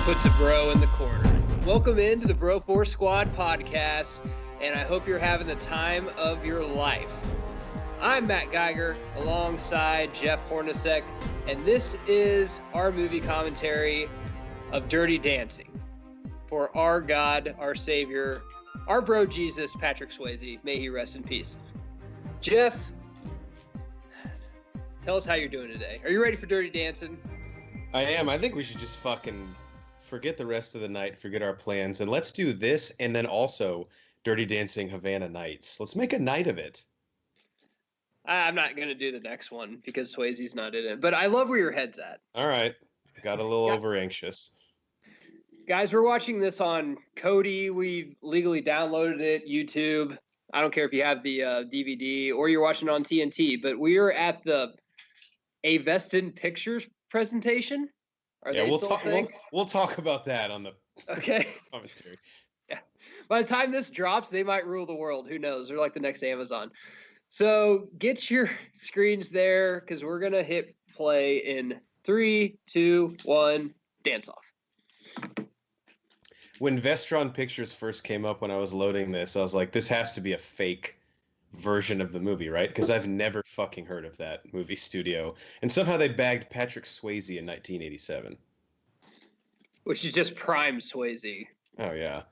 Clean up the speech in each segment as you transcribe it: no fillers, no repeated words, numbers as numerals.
puts a bro in the corner. Welcome into the Bro 4 Squad podcast, and I hope you're having the time of your life. I'm Matt Geiger alongside Jeff Hornacek, and this is our movie commentary of Dirty Dancing for our God, our Savior, our bro Jesus, Patrick Swayze. May he rest in peace. Jeff, tell us how you're doing today. Are you ready for Dirty Dancing? I am. I think we should just fucking forget the rest of the night, forget our plans, and let's do this and then also Dirty Dancing Havana Nights. Let's make a night of it. I'm not going to do the next one because Swayze's not in it, but I love where your head's at. All right. Got a little over anxious. Guys, we're watching this on Kodi. We've legally downloaded it, YouTube. I don't care if you have the DVD or you're watching it on TNT, but we are at the Aveston Pictures presentation. We'll talk about that on the commentary. Yeah. By the time this drops, they might rule the world. Who knows? They're like the next Amazon. So get your screens there because we're gonna hit play in 3, 2, 1, dance off. When Vestron Pictures first came up when I was loading this, I was like, this has to be a fake version of the movie, right? Because I've never fucking heard of that movie studio. And somehow they bagged Patrick Swayze in 1987. Which is just prime Swayze. Oh, yeah.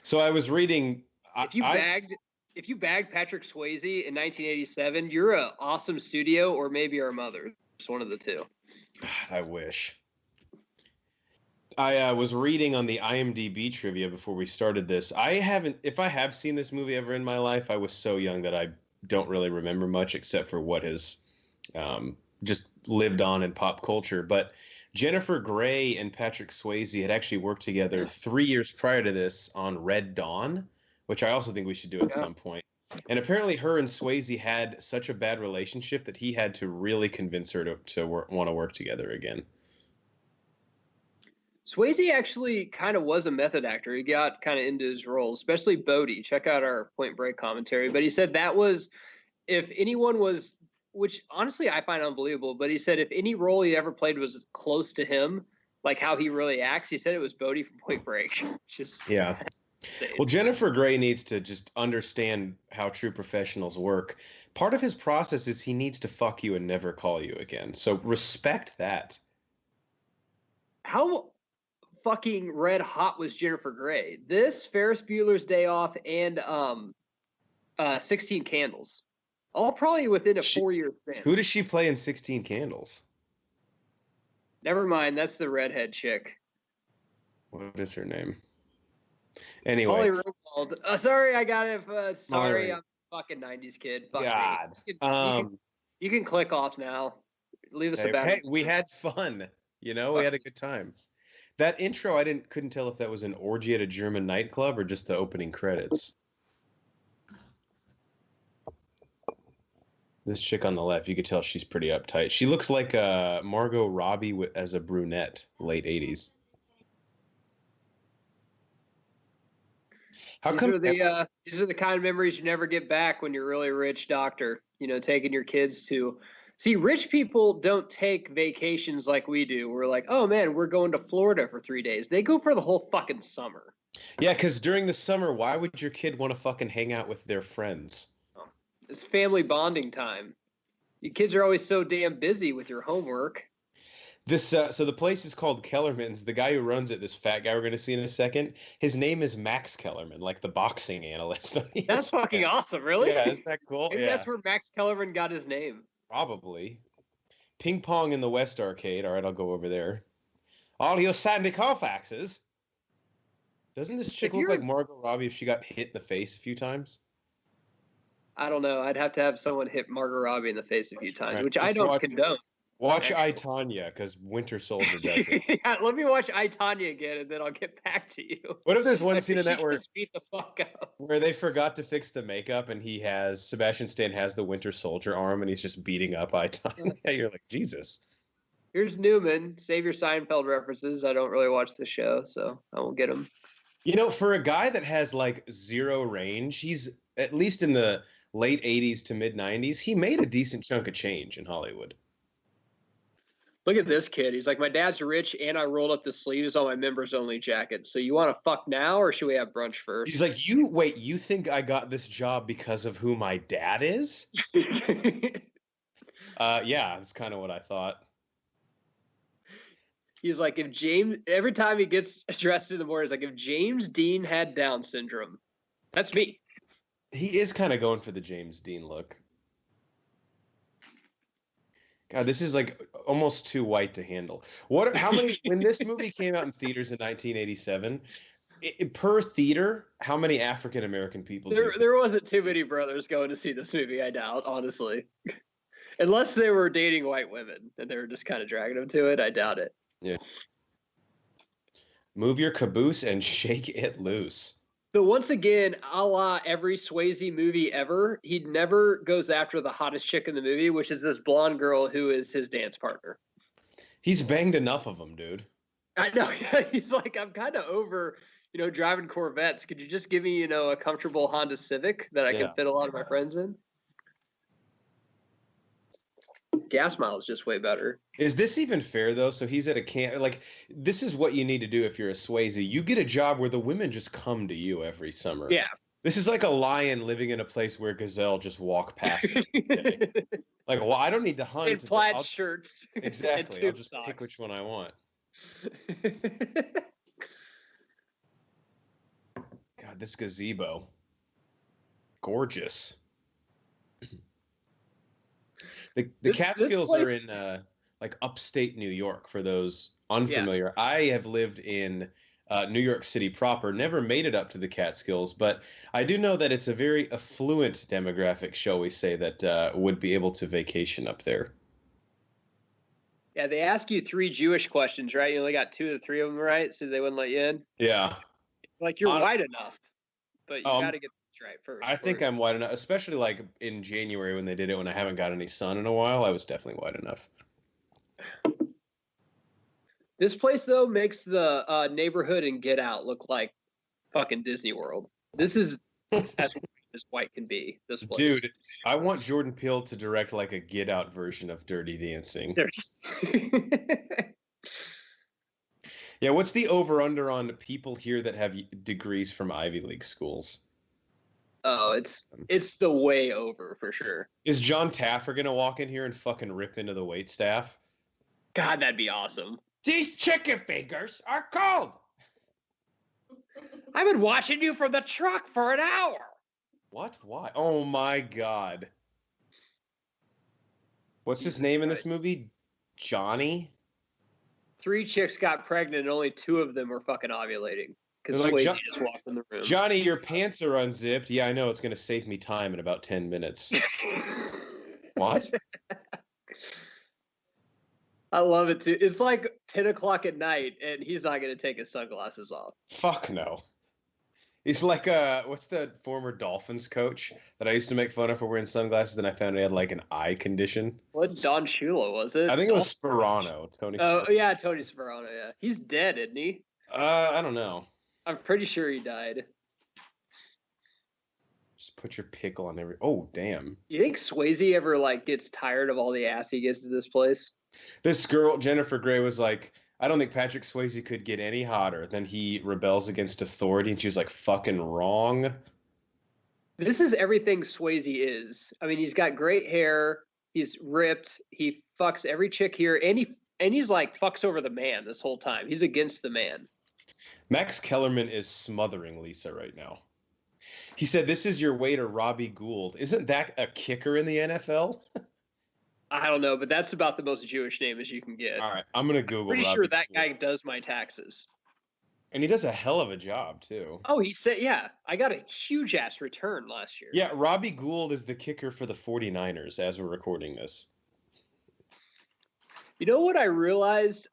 So I was reading... If you bagged Patrick Swayze in 1987, you're an awesome studio or maybe our mother. It's one of the two. I wish. I was reading on the IMDb trivia before we started this. If I have seen this movie ever in my life, I was so young that I don't really remember much except for what has just lived on in pop culture. But Jennifer Grey and Patrick Swayze had actually worked together 3 years prior to this on Red Dawn, which I also think we should do at some point. And apparently her and Swayze had such a bad relationship that he had to really convince her to want to work together again. Swayze actually kind of was a method actor. He got kind of into his roles, especially Bodhi. Check out our Point Break commentary. But he said that was, if anyone was, which honestly I find unbelievable, but he said if any role he ever played was close to him, like how he really acts, he said it was Bodhi from Point Break. Yeah. Insane. Well, Jennifer Grey needs to just understand how true professionals work. Part of his process is he needs to fuck you and never call you again. So respect that. How fucking red hot was Jennifer Grey? This, Ferris Bueller's Day Off, and 16 Candles. All probably within a 4-year span. Who does she play in 16 Candles? Never mind, that's the redhead chick. What is her name? Anyway. Holly Ringwald. Sorry, I got it. Sorry, I'm a fucking 90s kid. Fuck God. You can click off now. Leave us a bad. Hey, we had fun. We had a good time. That intro, I couldn't tell if that was an orgy at a German nightclub or just the opening credits. This chick on the left, you could tell she's pretty uptight. She looks like Margot Robbie as a brunette, late 80s. These are the kind of memories you never get back when you're a really rich doctor, taking your kids to... See, rich people don't take vacations like we do. We're like, oh, man, we're going to Florida for 3 days. They go for the whole fucking summer. Yeah, because during the summer, why would your kid want to fucking hang out with their friends? It's family bonding time. You kids are always so damn busy with your homework. So the place is called Kellerman's. The guy who runs it, this fat guy we're going to see in a second, his name is Max Kellerman, like the boxing analyst. That's fucking awesome, really? Yeah, isn't that cool? Maybe that's where Max Kellerman got his name. Probably. Ping pong in the West Arcade. All right, I'll go over there. All your Sandy Koufaxes. Doesn't this chick look like Margot Robbie if she got hit in the face a few times? I don't know. I'd have to have someone hit Margot Robbie in the face a few times, right, which I don't condone. Watch I, Tonya, because Winter Soldier does it. Yeah, let me watch I, Tonya again, and then I'll get back to you. What if there's one scene in that beat the fuck up. Where they forgot to fix the makeup, and Sebastian Stan has the Winter Soldier arm, and he's just beating up I, Tonya? You're like, Jesus. Here's Newman. Save your Seinfeld references. I don't really watch the show, so I won't get them. For a guy that has, zero range, he's, at least in the late 80s to mid 90s, he made a decent chunk of change in Hollywood. Look at this kid. He's like, my dad's rich, and I rolled up the sleeves on my members only jacket. So you want to fuck now, or should we have brunch first? He's like, you think I got this job because of who my dad is? Yeah, that's kind of what I thought. He's like, if James, every time he gets dressed in the morning, he's like, if James Dean had Down syndrome, that's me. He is kind of going for the James Dean look. God, this is like almost too white to handle. How many, when this movie came out in theaters in 1987, per theater, how many African American people? There wasn't too many brothers going to see this movie, I doubt, honestly. Unless they were dating white women and they were just kind of dragging them to it, I doubt it. Yeah. Move your caboose and shake it loose. So once again, a la every Swayze movie ever, he never goes after the hottest chick in the movie, which is this blonde girl who is his dance partner. He's banged enough of them, dude. I know. He's like, I'm kind of over, driving Corvettes. Could you just give me, a comfortable Honda Civic that I can fit a lot of my friends in? Gas mileage is just way better. Is this even fair though? So he's at a camp. Like, this is what you need to do if you're a Swayze. You get a job where the women just come to you every summer. Yeah. This is like a lion living in a place where gazelle just walk past. Like, well, I don't need to hunt. In plaid shirts. Exactly. I'll just pick which one I want. God, this gazebo. Gorgeous. The Catskills are in like upstate New York, for those unfamiliar. Yeah. I have lived in New York City proper, never made it up to the Catskills, but I do know that it's a very affluent demographic, shall we say, that would be able to vacation up there. Yeah, they ask you 3 Jewish questions, right? You only got 2 of the 3 of them right, so they wouldn't let you in? Yeah. Like, you're white enough, but you got to get this right first. I think I'm white enough, especially like in January when they did it, when I haven't got any sun in a while. I was definitely white enough. This place, though, makes the neighborhood in Get Out look like fucking Disney World. This is as white can be, this place. Dude, I want Jordan Peele to direct like a Get Out version of Dirty Dancing. Yeah, what's the over-under on people here that have degrees from Ivy League schools? Oh, it's the way over for sure. Is John Taffer gonna walk in here and fucking rip into the waitstaff? God, that'd be awesome. These chicken fingers are cold. I've been watching you from the truck for an hour. What? Why? Oh my God. What's his name in this movie? Johnny? 3 chicks got pregnant and only 2 of them were fucking ovulating. Because like, Swayze just walked in the room. Johnny, your pants are unzipped. Yeah, I know. It's going to save me time in about 10 minutes. What? I love it, too. It's like 10 o'clock at night, and he's not going to take his sunglasses off. Fuck no. He's like, what's the former Dolphins coach that I used to make fun of for wearing sunglasses, and I found he had like an eye condition? What Don Shula was it? I think it was Sperano. Tony Sperano. Oh, yeah, Tony Sperano, yeah. He's dead, isn't he? I don't know. I'm pretty sure he died. Just put your pickle on every... Oh, damn. You think Swayze ever, like, gets tired of all the ass he gets to this place? This girl, Jennifer Grey, was like, I don't think Patrick Swayze could get any hotter. Then he rebels against authority, and she was like, fucking wrong. This is everything Swayze is. I mean, he's got great hair. He's ripped. He fucks every chick here. And he's like, fucks over the man this whole time. He's against the man. Max Kellerman is smothering Lisa right now. He said, this is your waiter, Robbie Gould. Isn't that a kicker in the NFL? I don't know, but that's about the most Jewish name as you can get. All right, I'm going to Google Pretty Robbie sure that Gould. guy does my taxes. And he does a hell of a job, too. Oh, he said, yeah, I got a huge-ass return last year. Yeah, Robbie Gould is the kicker for the 49ers as we're recording this. You know what I realized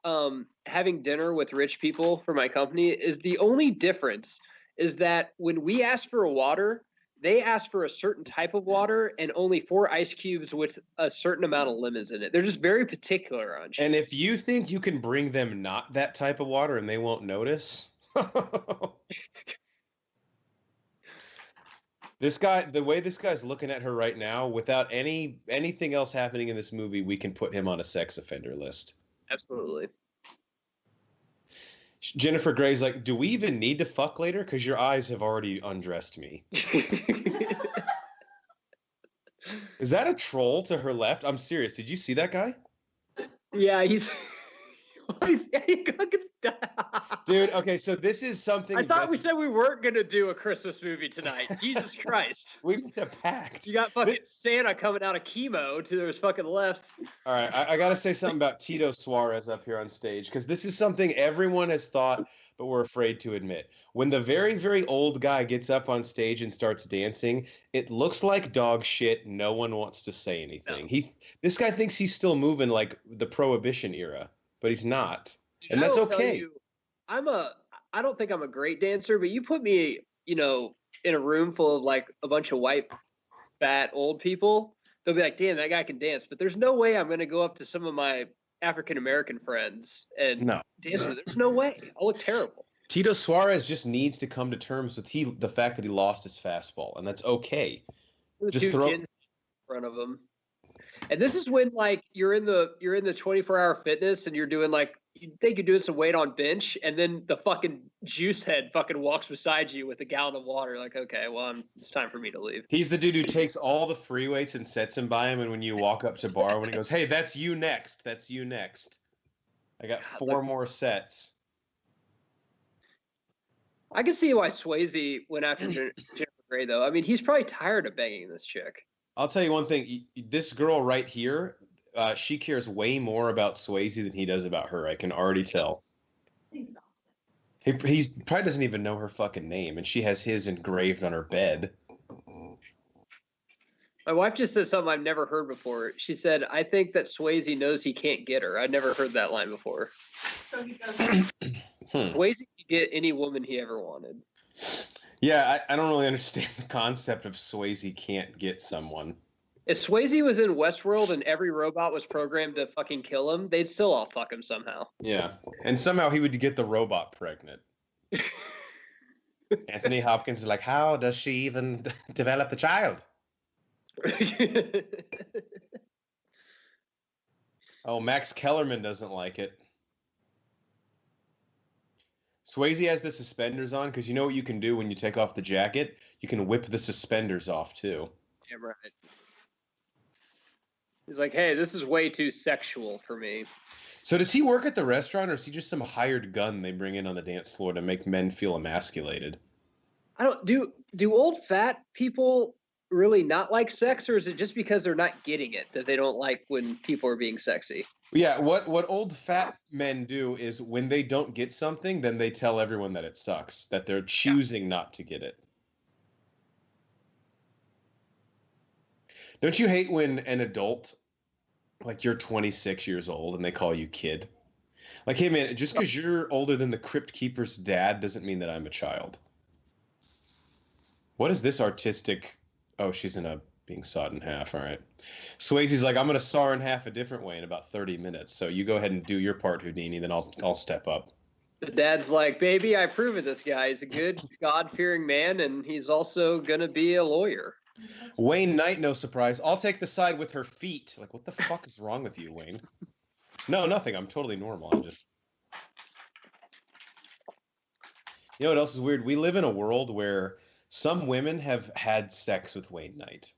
having dinner with rich people for my company is the only difference is that when we ask for a water, they ask for a certain type of water and only 4 ice cubes with a certain amount of lemons in it. They're just very particular on shit. And if you think you can bring them not that type of water and they won't notice... This guy, the way this guy's looking at her right now, without anything else happening in this movie, we can put him on a sex offender list. Absolutely. Jennifer Grey's like, do we even need to fuck later? Because your eyes have already undressed me. Is that a troll to her left? I'm serious. Did you see that guy? Yeah, he's Dude, okay, so this is something I thought we said we weren't gonna do a Christmas movie tonight. Jesus Christ. We made a pact. You got fucking Santa coming out of chemo to his fucking left. All right, I got to say something about Tito Suarez up here on stage, because this is something everyone has thought, but we're afraid to admit. When the very, very old guy gets up on stage and starts dancing, it looks like dog shit. No one wants to say anything. No. This guy thinks he's still moving like the Prohibition era, but he's not. Dude, And that's I will tell okay. you, I don't think I'm a great dancer, but you put me, in a room full of like a bunch of white, fat, old people, they'll be like, damn, that guy can dance. But there's no way I'm going to go up to some of my African-American friends and dance with them. There's no way. I'll look terrible. Tito Suarez just needs to come to terms with the fact that he lost his fastball, and that's okay. Just throw kids in front of him. And this is when like you're in the 24-hour fitness and you're doing like you think you're doing some weight on bench, and then the fucking juice head fucking walks beside you with a gallon of water. Like, okay, well, it's time for me to leave. He's the dude who takes all the free weights and sets him by him, and when you walk up to bar, when he goes, "Hey, that's you next. That's you next. I got 4 more sets." I can see why Swayze went after Jennifer Grey, though. I mean, he's probably tired of banging this chick. I'll tell you one thing. This girl right here, she cares way more about Swayze than he does about her. I can already tell. He probably doesn't even know her fucking name, and she has his engraved on her bed. My wife just said something I've never heard before. She said, I think that Swayze knows he can't get her. I'd never heard that line before. So he doesn't. Swayze could get any woman he ever wanted. Yeah, I don't really understand the concept of Swayze can't get someone. If Swayze was in Westworld and every robot was programmed to fucking kill him, they'd still all fuck him somehow. Yeah, and somehow he would get the robot pregnant. Anthony Hopkins is like, how does she even develop the child? Oh, Max Kellerman doesn't like it. Swayze has the suspenders on because you know what you can do when you take off the jacket? You can whip the suspenders off too. Damn right. He's like, hey, this is way too sexual for me. So does he work at the restaurant, or is he just some hired gun they bring in on the dance floor to make men feel emasculated? I don't do old fat people really not like sex, or is it just because they're not getting it that they don't like when people are being sexy? Yeah, what old fat men do is when they don't get something, then they tell everyone that it sucks, that they're choosing not to get it. Don't you hate when an adult, like you're 26 years old and they call you kid? Like, hey man, just because you're older than the Crypt Keeper's dad doesn't mean that I'm a child. What is this artistic? Oh, she's being sawed in half. All right. Swayze's like, I'm going to saw her in half a different way in about 30 minutes. So you go ahead and do your part, Houdini, then I'll step up. The dad's like, baby, I approve of this guy. He's a good, God-fearing man, and he's also going to be a lawyer. Wayne Knight, no surprise. I'll take the side with her feet. Like, what the fuck is wrong with you, Wayne? No, nothing. I'm totally normal. I'm just... You know what else is weird? We live in a world where some women have had sex with Wayne Knight.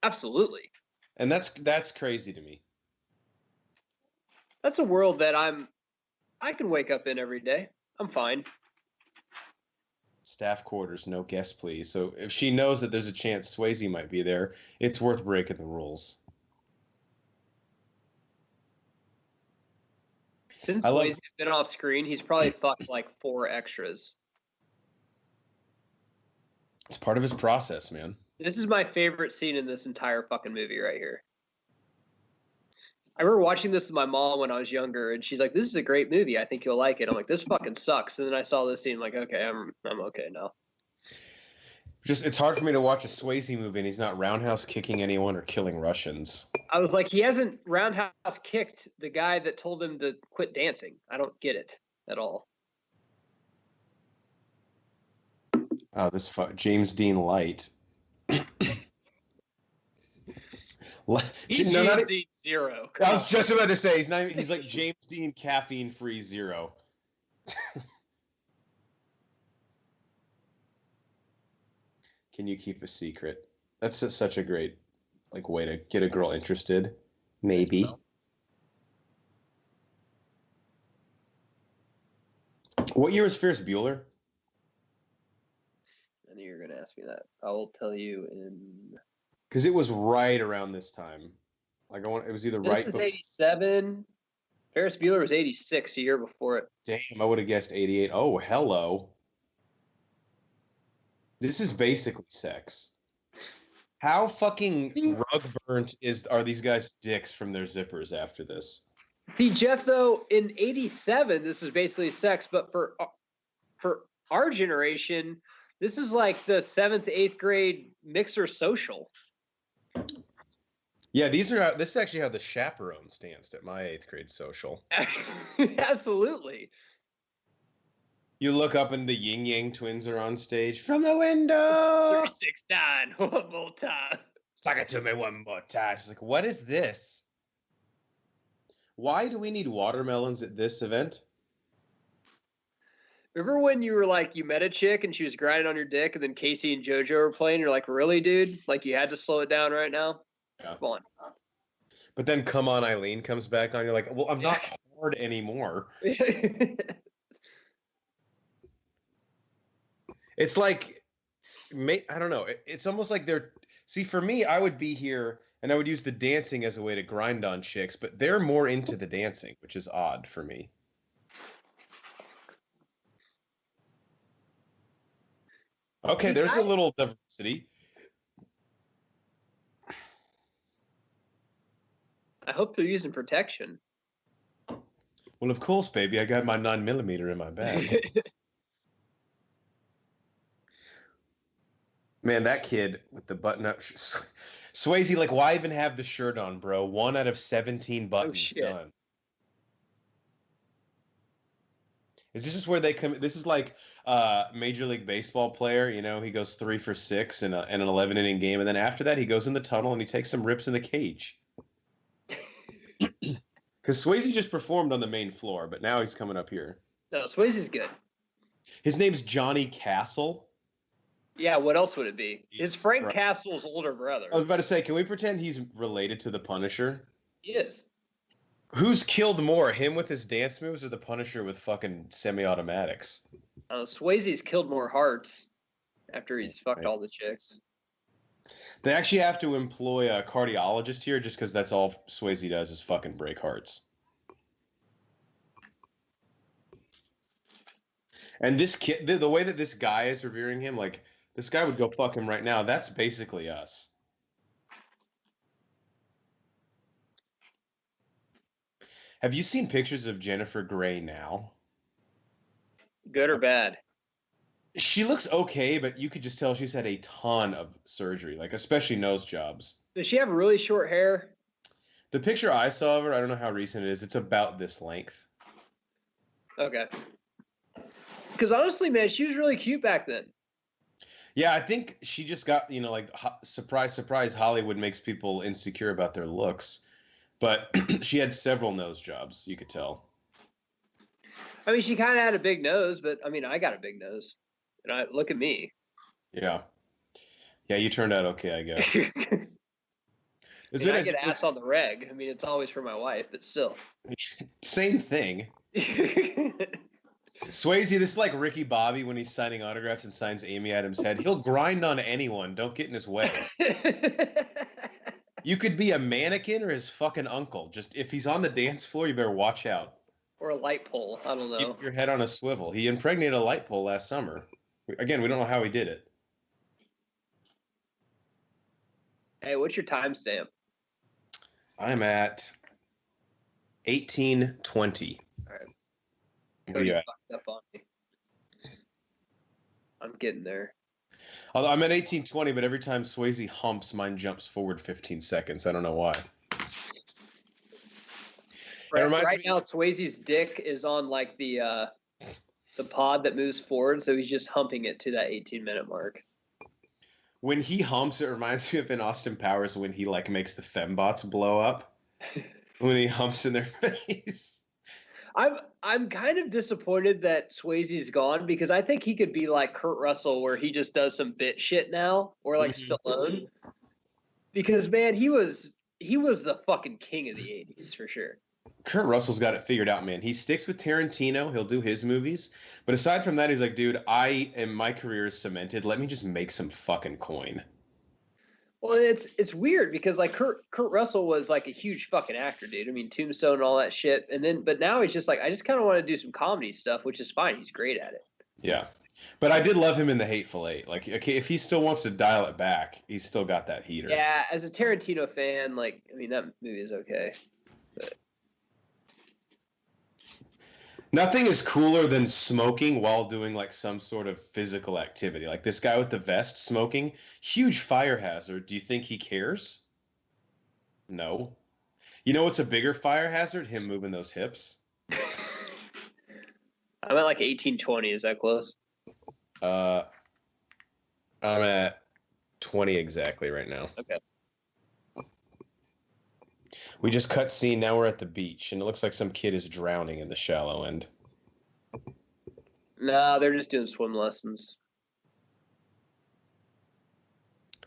Absolutely. And that's crazy to me. That's a world that I can wake up in every day. I'm fine. Staff quarters, no guest, please. So if she knows that there's a chance Swayze might be there, it's worth breaking the rules. Since Swayze's been off screen, he's probably fucked like 4 extras. It's part of his process, man. This is my favorite scene in this entire fucking movie right here. I remember watching this with my mom when I was younger, and she's like, this is a great movie. I think you'll like it. I'm like, this fucking sucks. And then I saw this scene, like, okay, I'm okay now. It's hard for me to watch a Swayze movie and he's not roundhouse kicking anyone or killing Russians. I was like, he hasn't roundhouse kicked the guy that told him to quit dancing. I don't get it at all. Oh, James Dean Light. He's No, James Dean zero. I was just about to say, he's like James Dean caffeine-free zero. Can you keep a secret? That's such a great way to get a girl interested. Maybe. What year was Ferris Bueller? I knew you were going to ask me that. I will tell you in... Because it was right around this time. It was either right before... This is 87. Ferris Bueller was 86, a year before it. Damn, I would have guessed 88. Oh, hello. This is basically sex. How fucking rug burnt are these guys' dicks from their zippers after this? See, Jeff, though, in 87, this is basically sex, but for our generation, this is like the 7th, 8th grade mixer social. Yeah, this is actually how the chaperones danced at my 8th grade social. Absolutely. You look up and the Yin Yang Twins are on stage. From the window! 369, one more time. Talk it to me one more time. She's like, what is this? Why do we need watermelons at this event? Remember when you were like, you met a chick and she was grinding on your dick and then Casey and JoJo were playing? You're like, really, dude? Like, you had to slow it down right now? Yeah. Come on. But then Come On Eileen comes back on. You're like, well, I'm not hard anymore. It's like, I don't know. It's almost like see, for me, I would be here and I would use the dancing as a way to grind on chicks, but they're more into the dancing, which is odd for me. Okay, there's a little diversity. I hope they're using protection. Well, of course, baby. I got my 9mm in my bag. Man, that kid with the button-up... Swayze, like, why even have the shirt on, bro? 1 out of 17 buttons done. Is this just where they come... This is like Major League Baseball player, you know? He goes 3 for 6 in an 11-inning game, and then after that, he goes in the tunnel and he takes some rips in the cage. Because Swayze just performed on the main floor, but now he's coming up here. No, Swayze's good. His name's Johnny Castle. Yeah, what else would it be? It's Frank Castle's older brother. I was about to say, can we pretend he's related to the Punisher? He is. Who's killed more, him with his dance moves or the Punisher with fucking semi-automatics? Swayze's killed more hearts after he's fucked all the chicks. They actually have to employ a cardiologist here just because that's all Swayze does is fucking break hearts. And this kid, the way that this guy is revering him, like, this guy would go fuck him right now. That's basically us. Have you seen pictures of Jennifer Grey now? Good or bad? She looks okay, but you could just tell she's had a ton of surgery, like especially nose jobs. Does she have really short hair? The picture I saw of her, I don't know how recent it is. It's about this length. Okay. Because honestly, man, she was really cute back then. Yeah, I think she just got, like, surprise, surprise, Hollywood makes people insecure about their looks. But she had several nose jobs, you could tell. I mean, she kind of had a big nose, but, I mean, I got a big nose. And look at me. Yeah. Yeah, you turned out okay, I guess. I get ass on the reg. I mean, it's always for my wife, but still. Same thing. Swayze, this is like Ricky Bobby when he's signing autographs and signs Amy Adams' head. He'll grind on anyone. Don't get in his way. You could be a mannequin or his fucking uncle. Just if he's on the dance floor, you better watch out. Or a light pole. I don't know. Keep your head on a swivel. He impregnated a light pole last summer. Again, we don't know how he did it. Hey, what's your timestamp? I'm at 18:20. All right. Cody fucked up on me. I'm getting there. Although I'm at 18:20, but every time Swayze humps, mine jumps forward 15 seconds. I don't know why. Right now, Swayze's dick is on like the pod that moves forward, so he's just humping it to that 18-minute mark. When he humps, it reminds me of in Austin Powers when he like makes the fembots blow up. When he humps in their face. I'm kind of disappointed that Swayze's gone because I think he could be like Kurt Russell where he just does some bit shit now, or like Stallone. Because man, he was the fucking king of the 80s for sure. Kurt Russell's got it figured out, man. He sticks with Tarantino. He'll do his movies. But aside from that, he's like, dude, my career is cemented. Let me just make some fucking coin. Well, it's weird because like Kurt Russell was like a huge fucking actor, dude. I mean, Tombstone and all that shit. But now he's just like, I just kind of want to do some comedy stuff, which is fine. He's great at it. Yeah. But I did love him in The Hateful Eight. Like, okay, if he still wants to dial it back, he's still got that heater. Yeah, as a Tarantino fan, like, I mean, that movie is okay. But Nothing is cooler than smoking while doing like some sort of physical activity. Like this guy with the vest smoking, huge fire hazard. Do you think he cares? No. You know what's a bigger fire hazard? Him moving those hips. I'm at like 1820. Is that close? I'm at 20 exactly right now. Okay. We just cut scene. Now we're at the beach, and it looks like some kid is drowning in the shallow end. No, they're just doing swim lessons.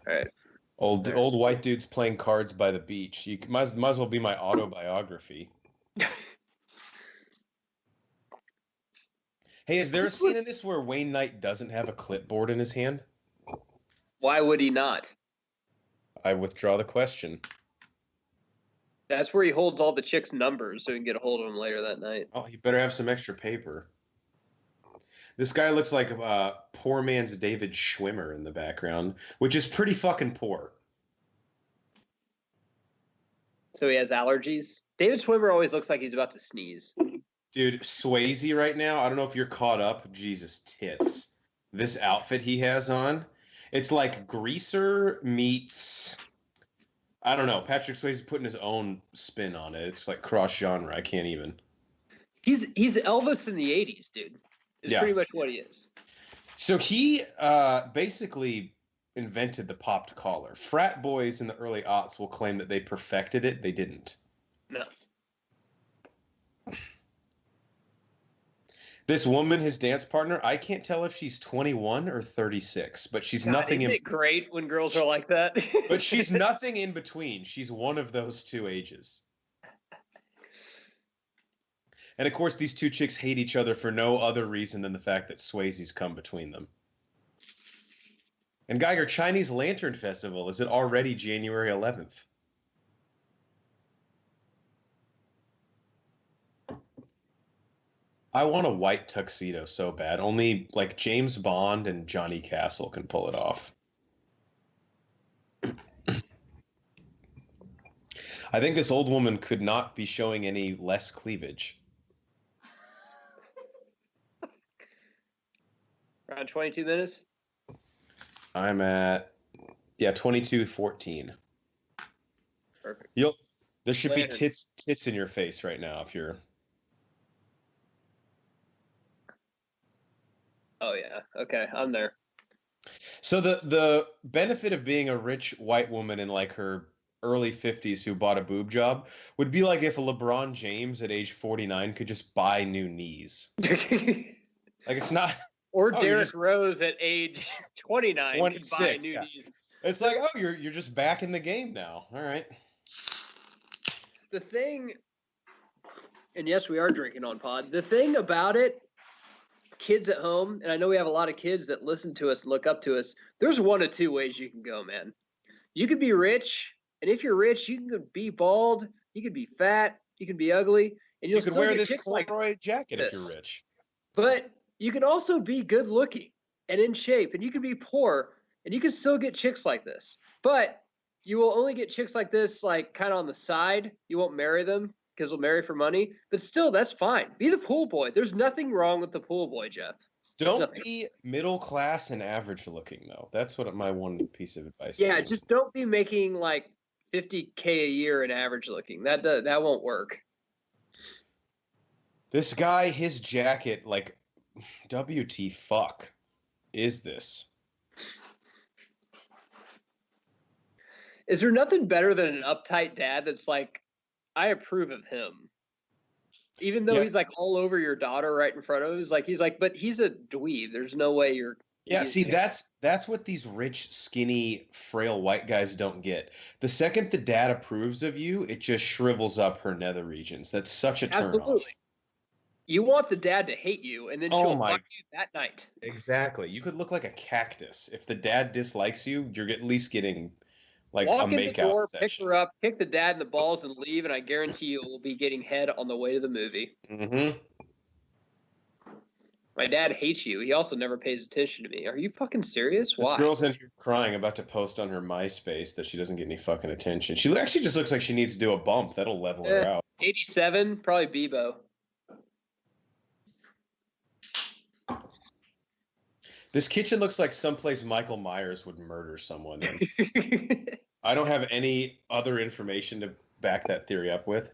All right. Old white dudes playing cards by the beach. You might as well be my autobiography. Hey, is there a scene in this where Wayne Knight doesn't have a clipboard in his hand? Why would he not? I withdraw the question. That's where he holds all the chicks' numbers so he can get a hold of them later that night. Oh, he better have some extra paper. This guy looks like poor man's David Schwimmer in the background, which is pretty fucking poor. So he has allergies. David Schwimmer always looks like he's about to sneeze. Dude, Swayze right now, I don't know if you're caught up. Jesus tits. This outfit he has on, it's like Greaser meets, I don't know, Patrick Swayze putting his own spin on it. It's like cross genre. I can't even. He's Elvis in the 80s, dude. Is pretty much what he is. So he basically invented the popped collar. Frat boys in the early aughts will claim that they perfected it. They didn't. No. This woman, his dance partner, I can't tell if she's 21 or 36, but she's nothing isn't it great when girls are like that? But she's nothing in between. She's one of those two ages. And of course, these two chicks hate each other for no other reason than the fact that Swayze's come between them. And Geiger, Chinese Lantern Festival, is it already January 11th? I want a white tuxedo so bad. Only like James Bond and Johnny Castle can pull it off. I think this old woman could not be showing any less cleavage. Around 22 minutes? I'm at 22:14. Perfect. There should be tits in your face right now if you're. Oh yeah. Okay, I'm there. So the benefit of being a rich white woman in like her early 50s who bought a boob job would be like if LeBron James at age 49 could just buy new knees. Like it's not. Or Derrick Rose at age 29 could buy new knees. It's like, oh, you're just back in the game now. All right. The thing, and yes, we are drinking on pod. The thing about it, kids at home, and I know we have a lot of kids that listen to us, look up to us. There's one of two ways you can go, man. You could be rich, and if you're rich, you can be bald, you can be fat, you can be ugly, and you can wear this corduroy jacket if you're rich. But you can also be good looking and in shape, and you can be poor, and you can still get chicks like this. But you will only get chicks like this, like kind of on the side. You won't marry them because they'll marry for money. But still, that's fine. Be the pool boy. There's nothing wrong with the pool boy, Jeff. Don't be middle class and average looking, though. That's what my one piece of advice is. Yeah, just don't be making like $50K a year in average looking. That won't work. This guy, his jacket, like, WT fuck is this? Is there nothing better than an uptight dad that's like, I approve of him, even though he's like all over your daughter right in front of him? He's like, but he's a dweeb. There's no way you're. Yeah, see, that's what these rich, skinny, frail white guys don't get. The second the dad approves of you, it just shrivels up her nether regions. That's such a turn off. You want the dad to hate you, and then she'll fuck you that night. Exactly. You could look like a cactus. If the dad dislikes you, you're at least getting like walk a in the door, makeout pick session. her up, kick the dad in the balls, and leave, and I guarantee you will be getting head on the way to the movie. Mm-hmm. My dad hates you. He also never pays attention to me. Are you fucking serious? Why? This girl's in here crying, about to post on her MySpace that she doesn't get any fucking attention. She actually just looks like she needs to do a bump. That'll level her out. 87, probably Bebo. This kitchen looks like someplace Michael Myers would murder someone in. I don't have any other information to back that theory up with.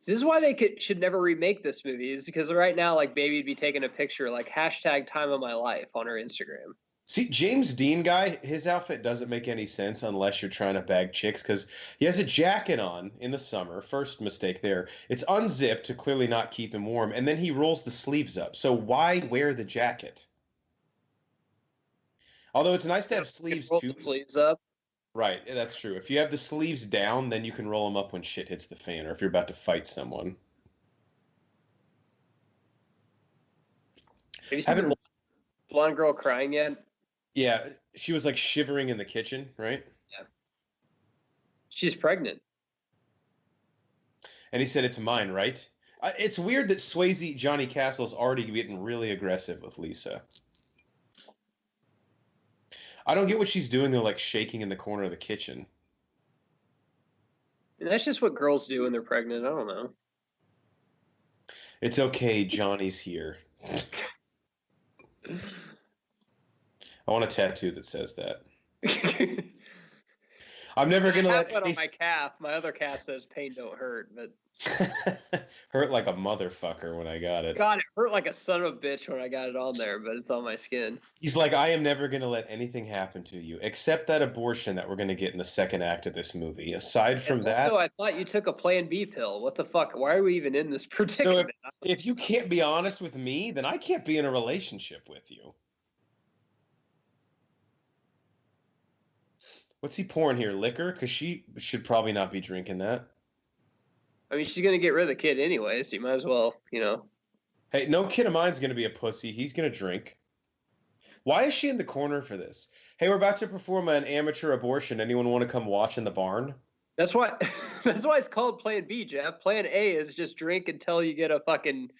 This is why they should never remake this movie, is because right now, like, Baby would be taking a picture, like, hashtag time of my life on her Instagram. See, James Dean guy, his outfit doesn't make any sense unless you're trying to bag chicks, because he has a jacket on in the summer. First mistake there. It's unzipped to clearly not keep him warm, and then he rolls the sleeves up. So why wear the jacket? Although it's nice to have sleeves too. Sleeves up. Right, that's true. If you have the sleeves down, then you can roll them up when shit hits the fan, or if you're about to fight someone. Have you seen the blonde girl crying yet? Yeah, she was like shivering in the kitchen, right? Yeah. She's pregnant. And he said, "It's mine, right?" It's weird that Swayze, Johnny Castle's already getting really aggressive with Lisa. I don't get what she's doing though, like shaking in the corner of the kitchen. And that's just what girls do when they're pregnant. I don't know. It's okay, Johnny's here. I want a tattoo that says that. I'm never gonna let that on my calf. My other calf says "pain don't hurt," but hurt like a motherfucker when I got it. God, it hurt like a son of a bitch when I got it on there, but it's on my skin. He's like, I am never gonna let anything happen to you except that abortion that we're gonna get in the second act of this movie. Aside from that, I thought you took a Plan B pill. What the fuck? Why are we even in this predicament? So if you can't be honest with me, then I can't be in a relationship with you. What's he pouring here? Liquor? Because she should probably not be drinking that. I mean, she's going to get rid of the kid anyway, so you might as well, Hey, no kid of mine's going to be a pussy. He's going to drink. Why is she in the corner for this? Hey, we're about to perform an amateur abortion. Anyone want to come watch in the barn? That's why it's called Plan B, Jeff. Plan A is just drink until you get a fucking,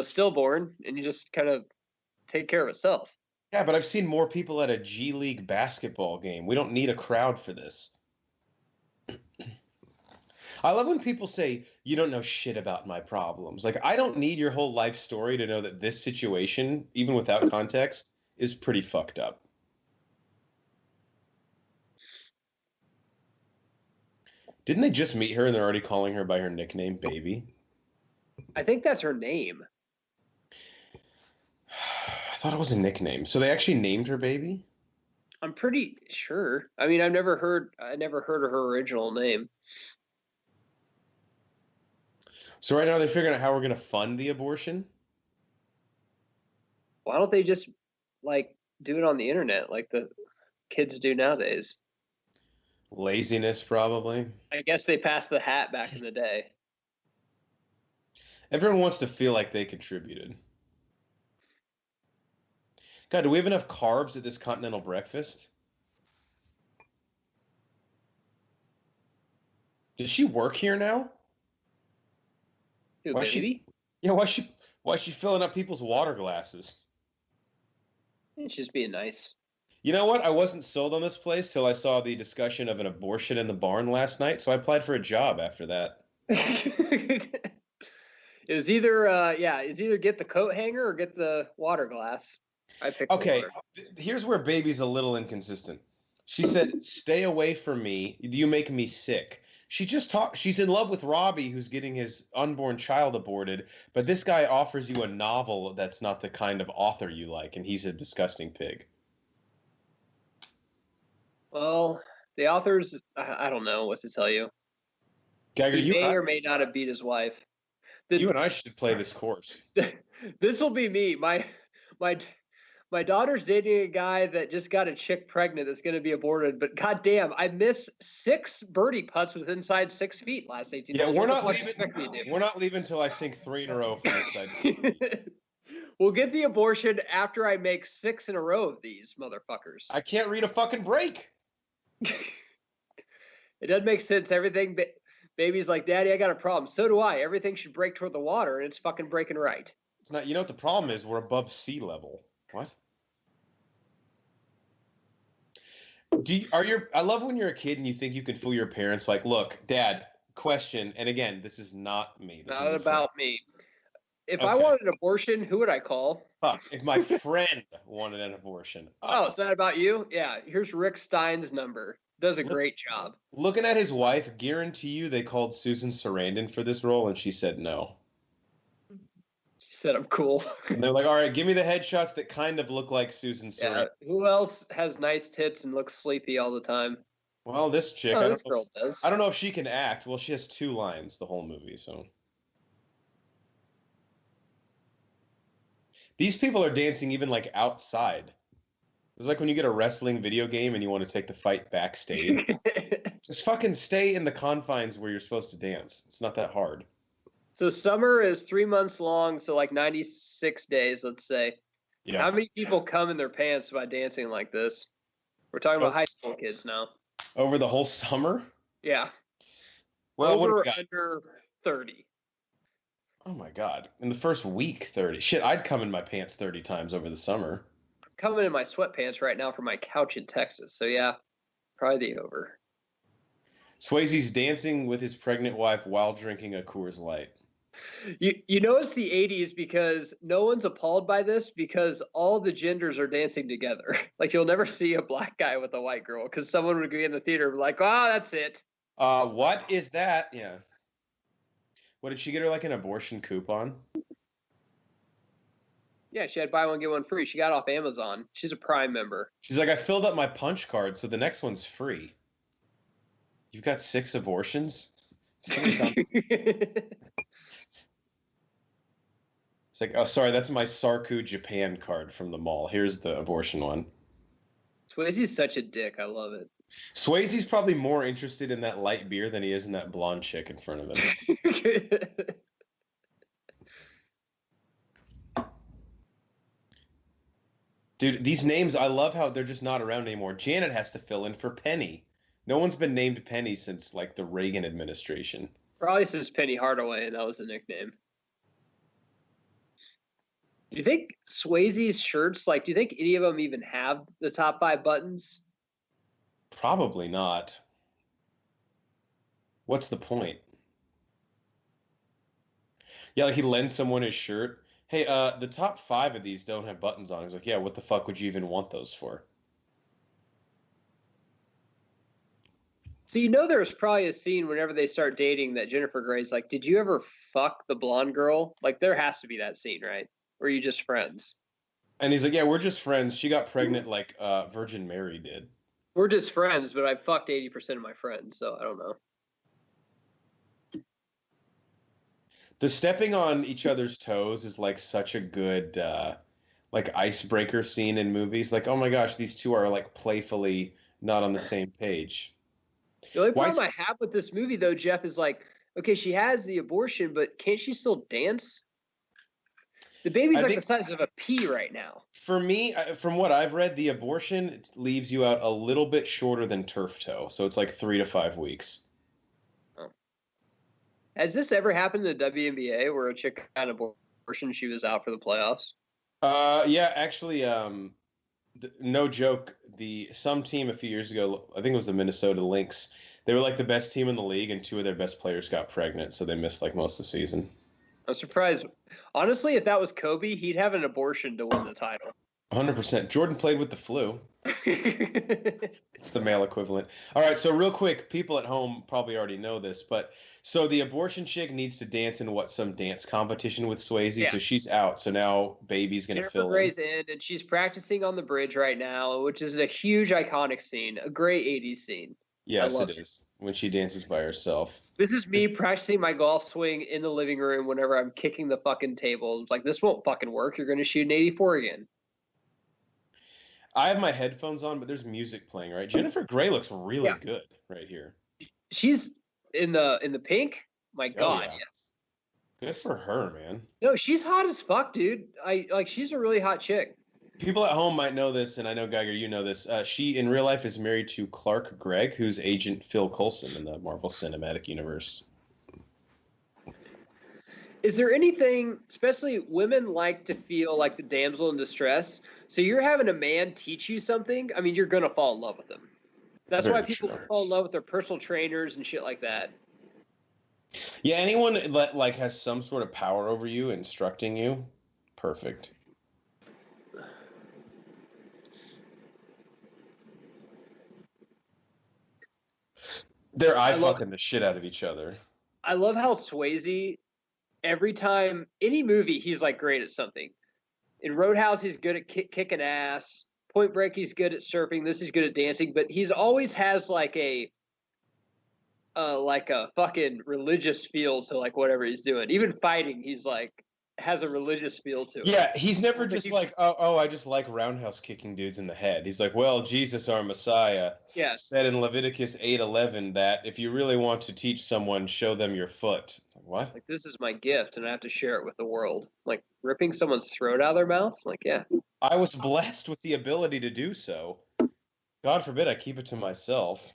stillborn, and you just kind of take care of itself. Yeah, but I've seen more people at a G League basketball game. We don't need a crowd for this. I love when people say, you don't know shit about my problems. Like, I don't need your whole life story to know that this situation, even without context, is pretty fucked up. Didn't they just meet her and they're already calling her by her nickname, Baby? I think that's her name. I thought it was a nickname. So they actually named her Baby? I'm pretty sure. I mean, I never heard of her original name. So right now they're figuring out how we're going to fund the abortion? Why don't they just, do it on the internet like the kids do nowadays? Laziness, probably. I guess they passed the hat back in the day. Everyone wants to feel like they contributed. God, do we have enough carbs at this continental breakfast? Does she work here now? Who, Baby? Why's she filling up people's water glasses? It's just being nice. You know what? I wasn't sold on this place till I saw the discussion of an abortion in the barn last night, so I applied for a job after that. It was either get the coat hanger or get the water glass. I picked Okay, here's where Baby's a little inconsistent. She said, "Stay away from me. You make me sick." She's in love with Robbie, who's getting his unborn child aborted, but this guy offers you a novel that's not the kind of author you like, and he's a disgusting pig. Well, The author's, I don't know what to tell you. Geiger, He may or may not have beat his wife. You and I should play this course. This will be me. My daughter's dating a guy that just got a chick pregnant that's going to be aborted. But goddamn, I missed 6 birdie putts with inside 6 feet last 18 Yeah, holes. we're not leaving until I sink 3 in a row from inside. We'll get the abortion after I make 6 in a row of these motherfuckers. I can't read a fucking break. It doesn't make sense. Everything, baby's like, Daddy, I got a problem. So do I. Everything should break toward the water, and it's fucking breaking right. It's not. You know what the problem is? We're above sea level. What? I love when you're a kid and you think you can fool your parents. Like, look, Dad, question. And again, this is not me. This Not is about me. If I wanted an abortion, who would I call? Fuck. If my friend wanted an abortion. Oh, it's not about you? Yeah. Here's Rick Stein's number. Does a great job. Looking at his wife, guarantee you they called Susan Sarandon for this role, and she said no. She said, I'm cool. And they're like, all right, give me the headshots that kind of look like Susan Sarandon. Yeah. Who else has nice tits and looks sleepy all the time? Well, this chick. This girl does. I don't know if she can act. Well, she has 2 lines the whole movie, so. These people are dancing even like outside. It's like when you get a wrestling video game and you want to take the fight backstage. Just fucking stay in the confines where you're supposed to dance. It's not that hard. So summer is 3 months long, so like 96 days, let's say. Yeah. How many people come in their pants by dancing like this? We're talking about high school kids now. Over the whole summer? Yeah. Well, over under 30. Oh my God. In the first week, 30. Shit, I'd come in my pants 30 times over the summer. Coming in my sweatpants right now from my couch in Texas. So yeah, probably the over. Swayze's dancing with his pregnant wife while drinking a Coors Light. You know it's the 80s because no one's appalled by this because all the genders are dancing together. Like you'll never see a black guy with a white girl because someone would be in the theater and be like, oh, that's it. What is that? Yeah. What, did she get her like an abortion coupon? Yeah, she had buy one, get one free. She got off Amazon. She's a Prime member. She's like, I filled up my punch card, so the next one's free. You've got 6 abortions? It's like, oh, sorry, that's my Sarku Japan card from the mall. Here's the abortion one. Swayze's such a dick. I love it. Swayze's probably more interested in that light beer than he is in that blonde chick in front of him. Dude, these names, I love how they're just not around anymore. Janet has to fill in for Penny. No one's been named Penny since, like, the Reagan administration. Probably since Penny Hardaway, and that was the nickname. Do you think Swayze's shirts, like, do you think any of them even have the top 5 buttons? Probably not. What's the point? Yeah, like he lends someone his shirt. Hey, the top 5 of these don't have buttons on. He's like, yeah, what the fuck would you even want those for? So you know there's probably a scene whenever they start dating that Jennifer Grey's like, did you ever fuck the blonde girl? Like, there has to be that scene, right? Or are you just friends? And he's like, yeah, we're just friends. She got pregnant like Virgin Mary did. We're just friends, but I fucked 80% of my friends, so I don't know. The stepping on each other's toes is like such a good like icebreaker scene in movies. Like, oh my gosh, these two are like playfully not on the same page. The only problem I have with this movie, though, Jeff, is like, okay, she has the abortion, but can't she still dance? The baby's like the size of a pea right now. For me, from what I've read, the abortion leaves you out a little bit shorter than turf toe. So it's like 3 to 5 weeks. Oh. Has this ever happened in the WNBA where a chick got an abortion, she was out for the playoffs? Yeah, actually, no joke. Some team a few years ago, I think it was the Minnesota Lynx, they were like the best team in the league, and 2 of their best players got pregnant, so they missed like most of the season. I'm surprised. Honestly, if that was Kobe, he'd have an abortion to win the title. 100%. Jordan played with the flu. It's the male equivalent. All right, so real quick, people at home probably already know this, but so the abortion chick needs to dance in some dance competition with Swayze, yeah. So she's out. So now Baby's going to fill in. Gray's in, and she's practicing on the bridge right now, which is a huge iconic scene, a great 80s scene. I Yes, love it it. is. When she dances by herself. This is me practicing my golf swing in the living room whenever I'm kicking the fucking table. It's like, this won't fucking work. You're going to shoot an 84 again. I have my headphones on, but there's music playing, right? Jennifer Grey looks really Yeah. good right here. She's in the pink. My Oh God, yeah. yes. Good for her, man. No, she's hot as fuck, dude. She's a really hot chick. People at home might know this, and I know Geiger, you know this. She in real life is married to Clark Gregg, who's Agent Phil Coulson in the Marvel Cinematic Universe. Is there anything, especially women like to feel like the damsel in distress? So you're having a man teach you something. I mean, you're gonna fall in love with him. That's why Very people true. fall in love with their personal trainers and shit like that. Yeah, anyone that like has some sort of power over you, instructing you, perfect. They're eye I love fucking the shit out of each other. I love how Swayze, every time any movie, he's like great at something. In Roadhouse, he's good at kicking ass. Point Break, he's good at surfing. This he's good at dancing, but he's always has like a fucking religious feel to like whatever he's doing. Even fighting, he's like has a religious feel to it. Yeah, he's never Like just like, oh, I just like roundhouse kicking dudes in the head. He's like, well, Jesus, our Messiah, yeah, said in Leviticus 8:11 that if you really want to teach someone, show them your foot. It's like, what? like this is my gift and I have to share it with the world. Like ripping someone's throat out of their mouth. Like, yeah. I was blessed with the ability to do so. God forbid I keep it to myself.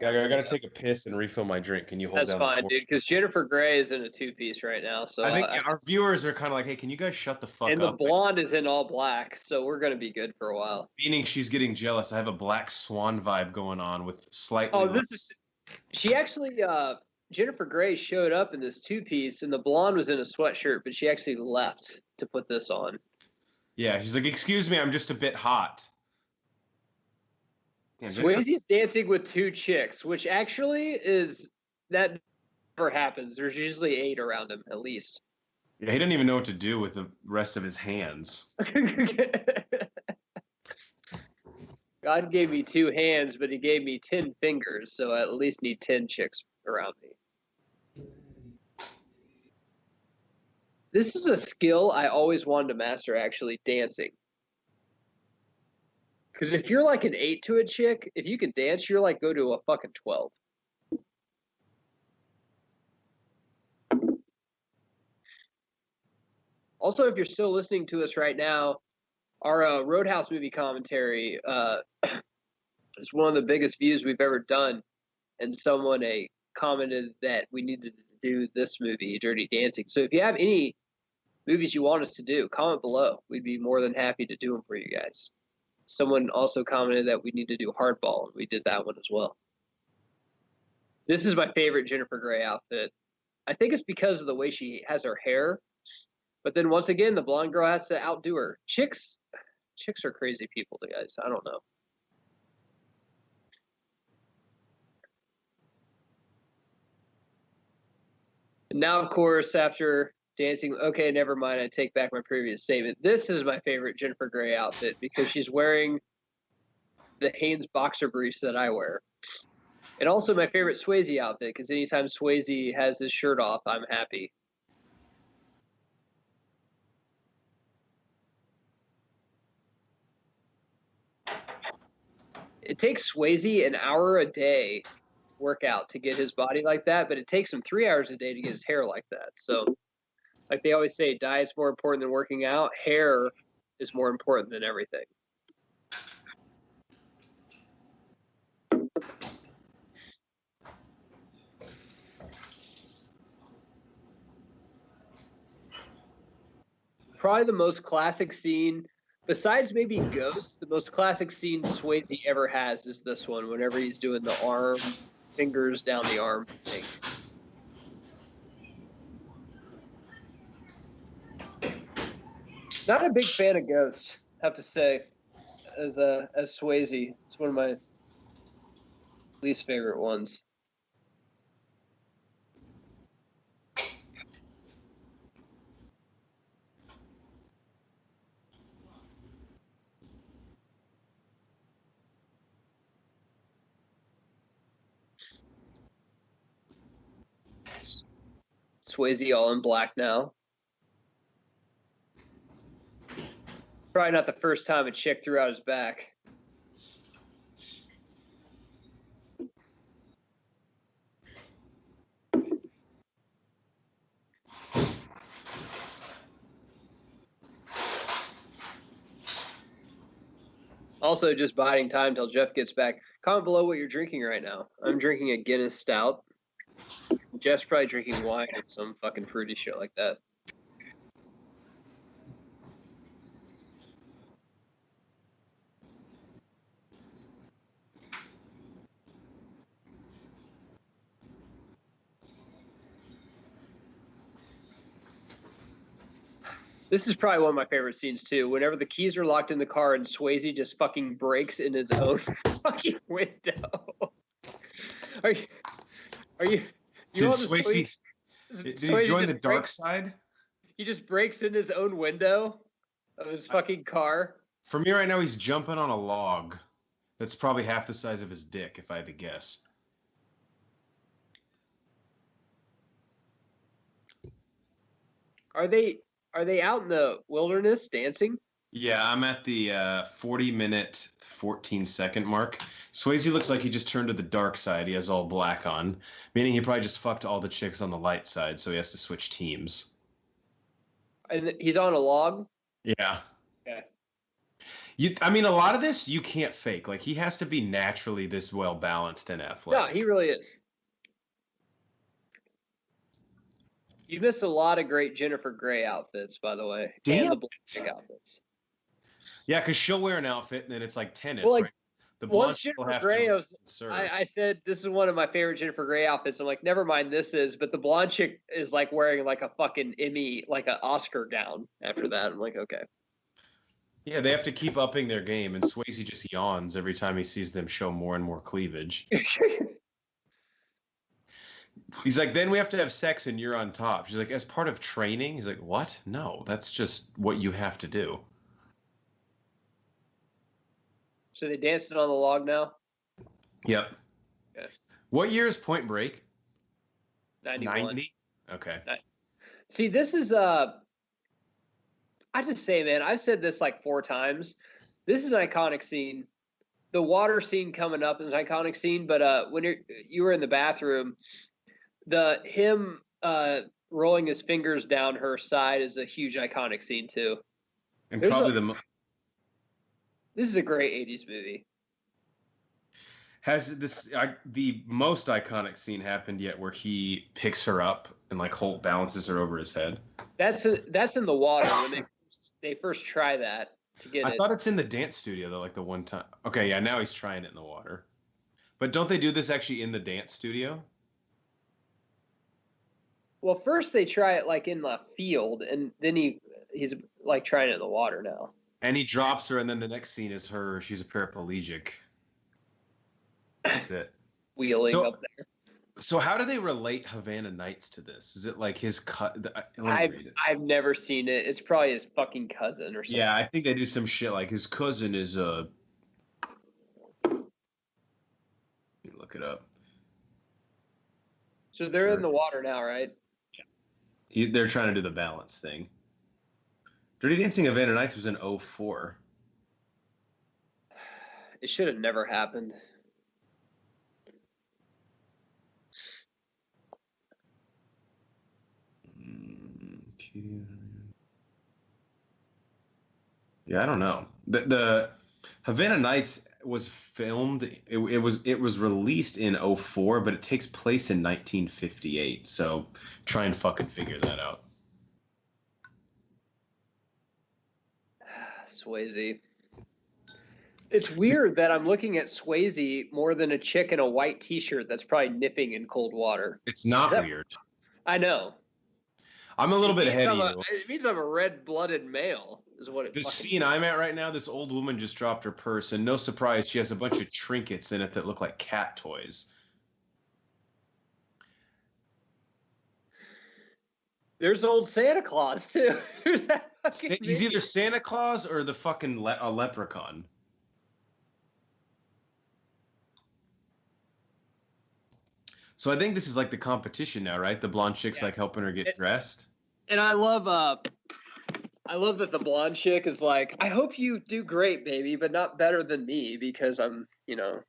I gotta take a piss and refill my drink. Can you hold That's down the fine, fort? dude, because Jennifer Grey is in a two-piece right now. So I think our viewers are kind of like, hey, can you guys shut the fuck and the up? blonde is in all black, so we're gonna be good for a while. Meaning she's getting jealous. I have a Black Swan vibe going on with slightly Oh, less. she actually Jennifer Grey showed up in this two-piece and the blonde was in a sweatshirt, but she actually left to put this on. Yeah, she's like, excuse me, I'm just a bit hot. Damn, Jennifer. Swayze's dancing with two chicks, which actually is that never happens. There's usually 8 around him at least. Yeah, he doesn't even know what to do with the rest of his hands. God gave me 2 hands, but he gave me 10 fingers, so I at least need 10 chicks around me. This is a skill I always wanted to master, actually, dancing. Because if you're like an 8 to a chick, if you can dance, you're like go to a fucking 12. Also, if you're still listening to us right now, our Roadhouse movie commentary is one of the biggest views we've ever done, and someone commented that we needed to do this movie, Dirty Dancing. So if you have any movies you want us to do, comment below. We'd be more than happy to do them for you guys. Someone also commented that we need to do Hardball, and we did that one as well. This is my favorite Jennifer Grey outfit. I think it's because of the way she has her hair. But then once again, the blonde girl has to outdo her. Chicks are crazy people, guys. I don't know. And now, of course, after dancing, okay, never mind. I take back my previous statement. This is my favorite Jennifer Grey outfit because she's wearing the Hanes boxer briefs that I wear. And also my favorite Swayze outfit because anytime Swayze has his shirt off, I'm happy. It takes Swayze an hour a day workout to get his body like that, but it takes him 3 hours a day to get his hair like that. So, like they always say, diet's more important than working out. Hair is more important than everything. Probably the most classic scene, besides maybe Ghost, the most classic scene Swayze ever has is this one, whenever he's doing the arm, fingers down the arm thing. Not a big fan of Ghost, I have to say, as Swayze. It's one of my least favorite ones. Swayze all in black now. Probably not the first time a chick threw out his back. Also, just biding time until Jeff gets back. Comment below what you're drinking right now. I'm drinking a Guinness Stout. Jeff's probably drinking wine or some fucking fruity shit like that. This is probably one of my favorite scenes too. Whenever the keys are locked in the car and Swayze just fucking breaks in his own fucking window. Are you? Did Swayze? Did he join the dark side? He just breaks in his own window of his fucking car. For me right now, he's jumping on a log. That's probably half the size of his dick, if I had to guess. Are they out in the wilderness dancing? Yeah, I'm at the 40-minute, 14-second mark. Swayze looks like he just turned to the dark side. He has all black on, meaning he probably just fucked all the chicks on the light side, so he has to switch teams. And he's on a log? Yeah. Okay. I mean, a lot of this you can't fake. Like, he has to be naturally this well-balanced and athletic. No, he really is. You missed a lot of great Jennifer Grey outfits, by the way. Damn. And the black outfits. Yeah, because she'll wear an outfit and then it's like tennis. Well, like, right? The blonde Jennifer Grey, I said this is one of my favorite Jennifer Grey outfits. I'm like, never mind, this is. But the blonde chick is like wearing like a fucking Emmy, like an Oscar gown after that. I'm like, okay. Yeah, they have to keep upping their game, and Swayze just yawns every time he sees them show more and more cleavage. He's like, then we have to have sex and you're on top. She's like, as part of training? He's like, what? No, that's just what you have to do. So they dancing on the log now? Yep. Okay. What year is Point Break? 91. 90? Okay. See, this is I just say, man, I've said this like 4 times. This is an iconic scene. The water scene coming up is an iconic scene, but when you were in the bathroom, him rolling his fingers down her side is a huge iconic scene too. And probably this is a great 80s movie. Has the most iconic scene happened yet where he picks her up and like balances her over his head? That's in the water when they first try that to get it. I thought it's in the dance studio though, like the one time. Okay, yeah, now he's trying it in the water. But don't they do this actually in the dance studio? Well, first they try it like in the field, and then he's like trying it in the water now. And he drops her, and then the next scene is her. She's a paraplegic. That's it. Wheeling up there. So how do they relate Havana Nights to this? Is it like his cut? I've never seen it. It's probably his fucking cousin or something. Yeah, I think they do some shit like his cousin is a. Let me look it up. So they're in the water now, right? Yeah. They're trying to do the balance thing. Dirty Dancing Havana Nights was in 2004. It should have never happened. Yeah, I don't know. The Havana Nights was filmed. It was released in 2004, but it takes place in 1958. So try and fucking figure that out. Swayze. It's weird that I'm looking at Swayze more than a chick in a white T-shirt that's probably nipping in cold water. It's not weird. I know. I'm a little bit ahead of you. It means I'm a red-blooded male, is what it. The scene I'm at right now, this old woman just dropped her purse, and no surprise, she has a bunch of trinkets in it that look like cat toys. There's old Santa Claus too. Who's that? He's either Santa Claus or the fucking a leprechaun. So I think this is like the competition now, right? The blonde chick's Yeah. like helping her get dressed. And I love that the blonde chick is like, I hope you do great, baby, but not better than me because I'm, a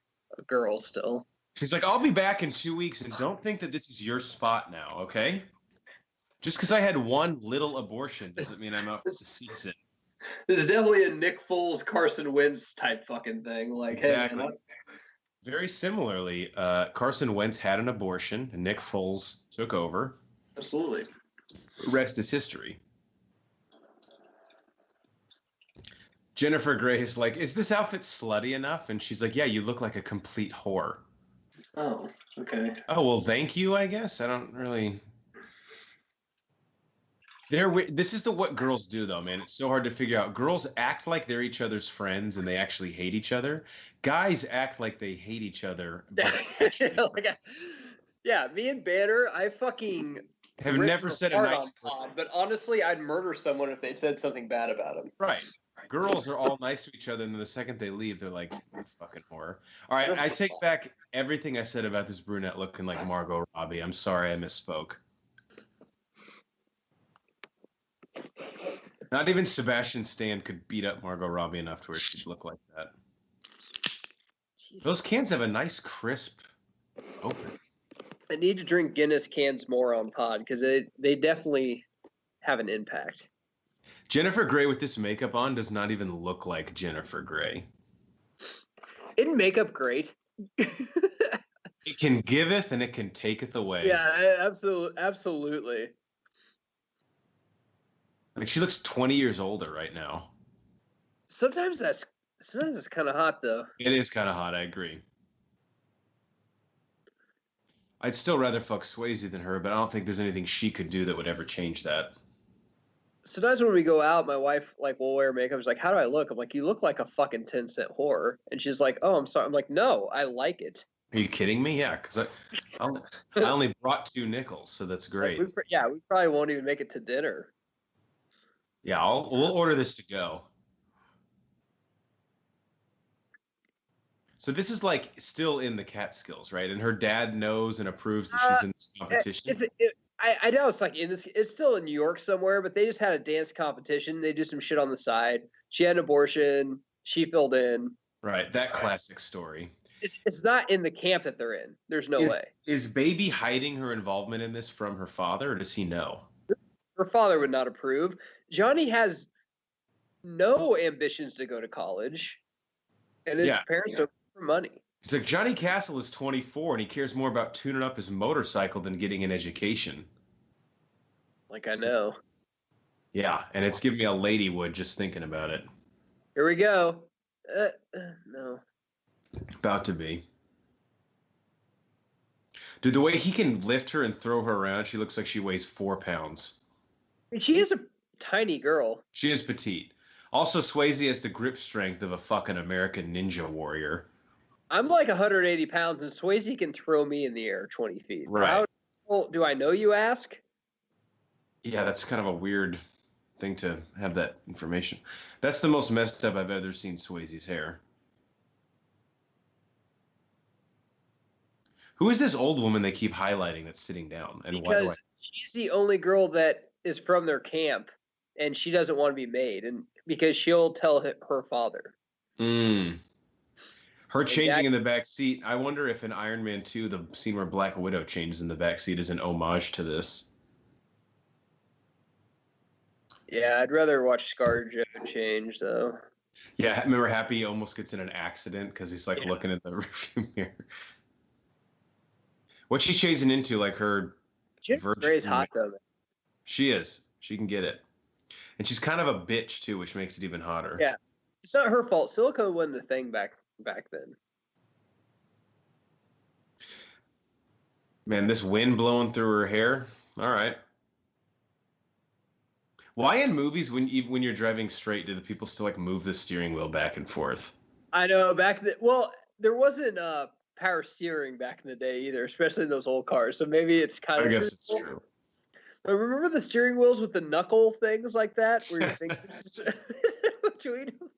girl still. She's like, I'll be back in 2 weeks, and don't think that this is your spot now, okay? Just because I had one little abortion doesn't mean I'm out for the season. This is definitely a Nick Foles, Carson Wentz type fucking thing. Like, Exactly. Hey, man, Very similarly, Carson Wentz had an abortion, and Nick Foles took over. absolutely. Rest is history. Jennifer Grey is like, is this outfit slutty enough? And she's like, yeah, you look like a complete whore. Oh, okay. Oh, well, thank you, I guess. I don't really... This is what girls do, though, man. It's so hard to figure out. Girls act like they're each other's friends and they actually hate each other. Guys act like they hate each other. Yeah, me and Banner, I fucking have never said a nice word. But honestly, I'd murder someone if they said something bad about him. Right. Girls are all nice to each other, and then the second they leave, they're like, fucking whore. All right, I take back everything I said about this brunette looking like Margot Robbie. I'm sorry I misspoke. Not even Sebastian Stan could beat up Margot Robbie enough to where she'd look like that. Those cans have a nice crisp open. I need to drink Guinness cans more on pod because they definitely have an impact. Jennifer Grey with this makeup on does not even look like Jennifer Grey. Isn't makeup great? It can giveth and it can taketh away. Yeah, absolutely. Like she looks 20 years older right now. Sometimes it's kind of hot though. It is kind of hot, I agree. I'd still rather fuck Swayze than her, but I don't think there's anything she could do that would ever change that. Sometimes when we go out, my wife will wear makeup. She's like, "How do I look?" I'm like, "You look like a fucking 10-cent whore." And she's like, "Oh, I'm sorry." I'm like, "No, I like it." Are you kidding me? Yeah, because I only brought 2 nickels, so that's great. We probably won't even make it to dinner. Yeah, we'll order this to go. So this is like still in the Catskills, right? And her dad knows and approves that she's in this competition. I know it's like it's still in New York somewhere, but they just had a dance competition. They do some shit on the side. She had an abortion. She filled in. Right, that classic story. It's not in the camp that they're in. There's no way. Is Baby hiding her involvement in this from her father, or does he know? Her father would not approve. Johnny has no ambitions to go to college, and his parents don't for money. It's like Johnny Castle is 24 and he cares more about tuning up his motorcycle than getting an education. Like I know. Yeah, and it's giving me a ladywood just thinking about it. Here we go. No. About to be. Dude, the way he can lift her and throw her around, she looks like she weighs 4 pounds. And she is a tiny girl. She is petite. Also, Swayze has the grip strength of a fucking American ninja warrior. I'm like 180 pounds, and Swayze can throw me in the air 20 feet. Right. How do I know, you ask? Yeah, that's kind of a weird thing to have that information. That's the most messed up I've ever seen Swayze's hair. Who is this old woman they keep highlighting that's sitting down? And because she's the only girl that is from their camp, and she doesn't want to be made, and because she'll tell her father. Her changing in the back seat. I wonder if in Iron Man 2, the scene where Black Widow changes in the back seat is an homage to this. Yeah, I'd rather watch ScarJo change though. Yeah, remember Happy almost gets in an accident because he's like looking at the rearview mirror. What's she chasing into? Like her Gray's hot though. She is. She can get it. And she's kind of a bitch too, which makes it even hotter. Yeah. It's not her fault. Silicone wasn't the thing back then. Man, this wind blowing through her hair. All right. Why in movies when you're driving straight do the people still like move the steering wheel back and forth? I know there wasn't power steering back in the day either, especially in those old cars. So maybe it's kind of. I guess it's true. But remember the steering wheels with the knuckle things like that, where your fingers between them.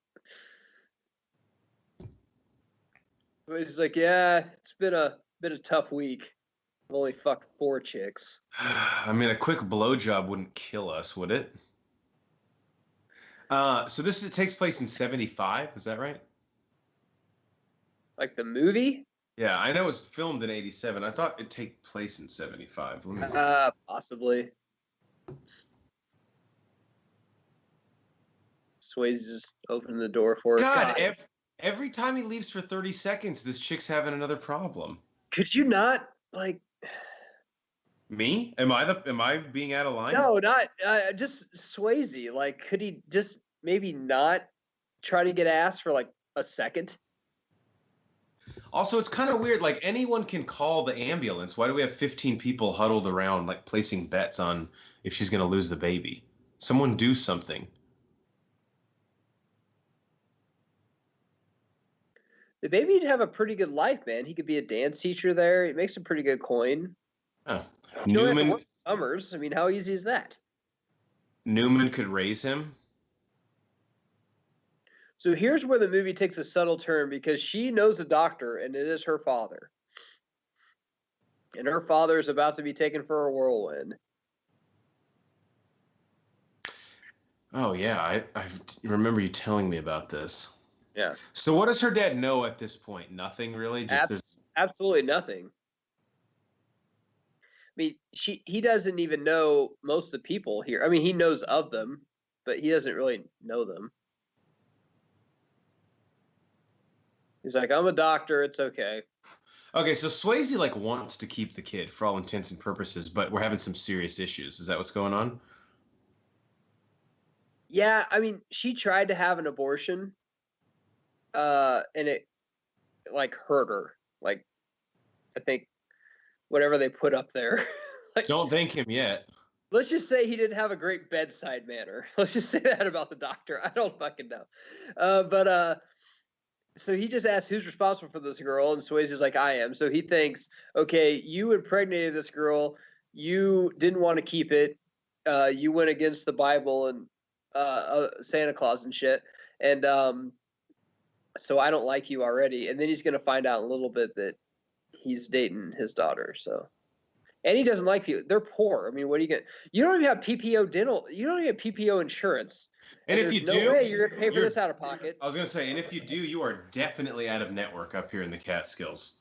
But he's like, yeah, it's been a tough week. I've only fucked 4 chicks. I mean, a quick blowjob wouldn't kill us, would it? So takes place in 75, is that right? Like the movie? Yeah, I know it was filmed in 87. I thought it'd take place in 75. Possibly. Swayze just opened the door for God, every time he leaves for 30 seconds, this chick's having another problem. Could you not, like... Me? Am I being out of line? No, not just Swayze. Like, could he just maybe not try to get ass for like a second? Also, it's kind of weird. Like, anyone can call the ambulance. Why do we have 15 people huddled around, like, placing bets on if she's going to lose the baby? Someone do something. The baby'd have a pretty good life, man. He could be a dance teacher there. He makes some pretty good coin. Oh. You don't have to work summers. I mean, how easy is that? Newman could raise him. So here's where the movie takes a subtle turn, because she knows the doctor, and it is her father. And her father is about to be taken for a whirlwind. Oh, yeah. I remember you telling me about this. Yeah. So what does her dad know at this point? Nothing, really? Just absolutely nothing. I mean, he doesn't even know most of the people here. I mean, he knows of them, but he doesn't really know them. He's like, I'm a doctor. It's okay. Okay, so Swayze like wants to keep the kid for all intents and purposes, but we're having some serious issues. Is that what's going on? Yeah, I mean, she tried to have an abortion, and it like hurt her. Like, I think whatever they put up there. Like, don't thank him yet. Let's just say he didn't have a great bedside manner. Let's just say that about the doctor. I don't fucking know. So he just asked who's responsible for this girl, and Swayze's like, I am. So he thinks, okay, you impregnated this girl. You didn't want to keep it. You went against the Bible and Santa Claus and shit. And so I don't like you already. And then he's going to find out in a little bit that he's dating his daughter. So, and he doesn't like people. They're poor. I mean, what do you get? You don't even have PPO dental. You don't even have PPO insurance. And if you do, no way you're going to pay for this out of pocket. I was going to say, and if you do, you are definitely out of network up here in the Catskills.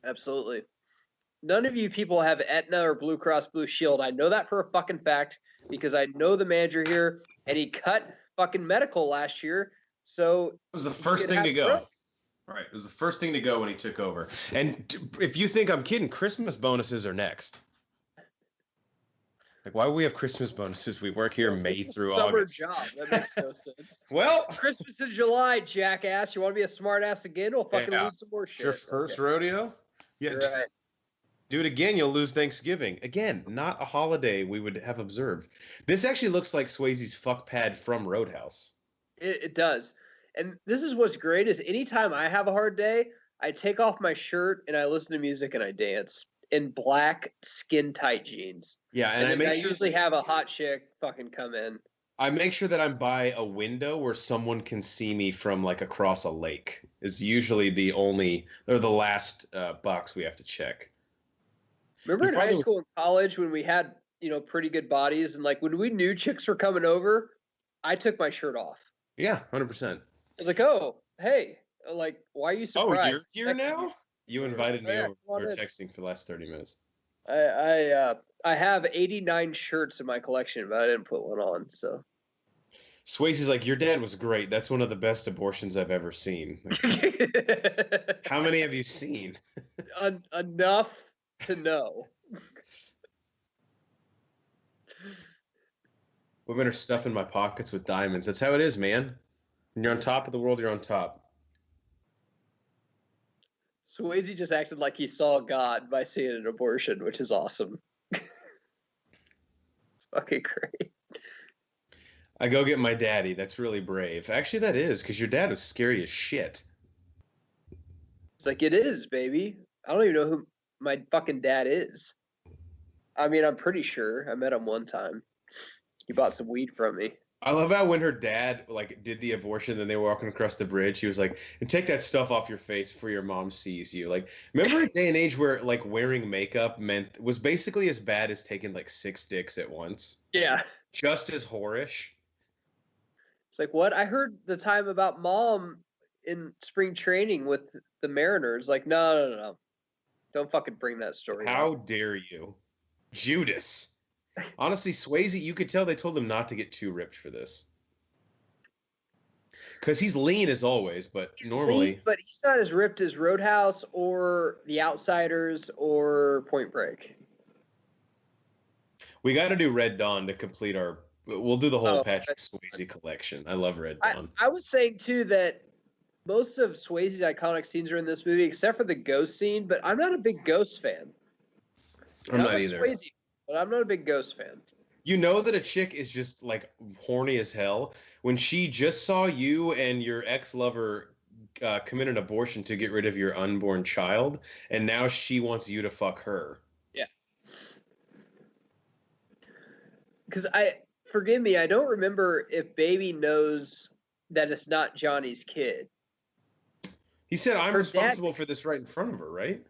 Absolutely. None of you people have Aetna or Blue Cross Blue Shield. I know that for a fucking fact because I know the manager here, and he cut fucking medical last year. So it was the first thing to go. Right. It was the first thing to go when he took over. And if you think I'm kidding, Christmas bonuses are next. Like, why would we have Christmas bonuses? We work here May through August. Summer job. That makes no sense. Well, Christmas in July, jackass. You want to be a smart ass again? We'll fucking lose some more shit. Your first rodeo? Yeah. Right. Do it again, you'll lose Thanksgiving. Again, not a holiday we would have observed. This actually looks like Swayze's fuck pad from Roadhouse. It does. And this is what's great is anytime I have a hard day, I take off my shirt and I listen to music and I dance in black skin tight jeans. Yeah, and I usually have a hot chick fucking come in. I make sure that I'm by a window where someone can see me from like across a lake. Is usually the last box we have to check. Remember in high school and college when we had, pretty good bodies and like when we knew chicks were coming over, I took my shirt off. Yeah, 100%. I was like, oh, hey, like, why are you surprised? Oh, you're here now? You invited me over. We were texting for the last 30 minutes. I have 89 shirts in my collection, but I didn't put one on, so. Swayze's like, your dad was great. That's one of the best abortions I've ever seen. How many have you seen? Enough to know. Women are stuffing my pockets with diamonds. That's how it is, man. When you're on top of the world, you're on top. Swayze just acted like he saw God by seeing an abortion, which is awesome. It's fucking great. I go get my daddy. That's really brave. Actually, that is, because your dad was scary as shit. It's like, it is, baby. I don't even know who my fucking dad is. I mean, I'm pretty sure. I met him one time. He bought some weed from me. I love how when her dad like did the abortion, then they were walking across the bridge. He was like, "And take that stuff off your face before your mom sees you." Like, remember a day and age where like wearing makeup was basically as bad as taking like 6 dicks at once. Yeah. Just as whorish. It's like, what? I heard the time about mom in spring training with the Mariners. Like, no. Don't fucking bring that story How up. dare you, Judas? Honestly, Swayze, you could tell they told him not to get too ripped for this. Because he's lean as always, but He's normally. lean, but he's not as ripped as Roadhouse or The Outsiders or Point Break. We got to do Red Dawn to complete our. We'll do the whole Patrick that's Swayze collection. I love Red Dawn. I was saying too that most of Swayze's iconic scenes are in this movie, except for the ghost scene. But I'm not a big ghost fan. I'm not either. Swayze, but I'm not a big ghost fan. You know that a chick is just like horny as hell when she just saw you and your ex-lover commit an abortion to get rid of your unborn child, and now she wants you to fuck her. Yeah. Because forgive me, I don't remember if Baby knows that it's not Johnny's kid. He said, "I'm responsible for this right in front of her," right?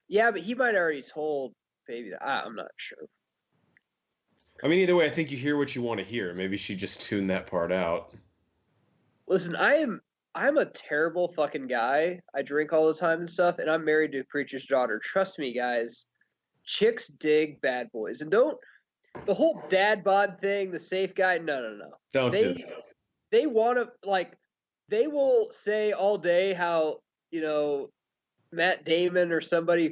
Yeah, but he might already told Baby that. I'm not sure. I mean, either way, I think you hear what you want to hear. Maybe she just tuned that part out. Listen, I'm a terrible fucking guy. I drink all the time and stuff, and I'm married to a preacher's daughter. Trust me, guys. Chicks dig bad boys. And don't the whole dad bod thing, the safe guy, no. Don't do that. They want to, like, they will say all day how, Matt Damon or somebody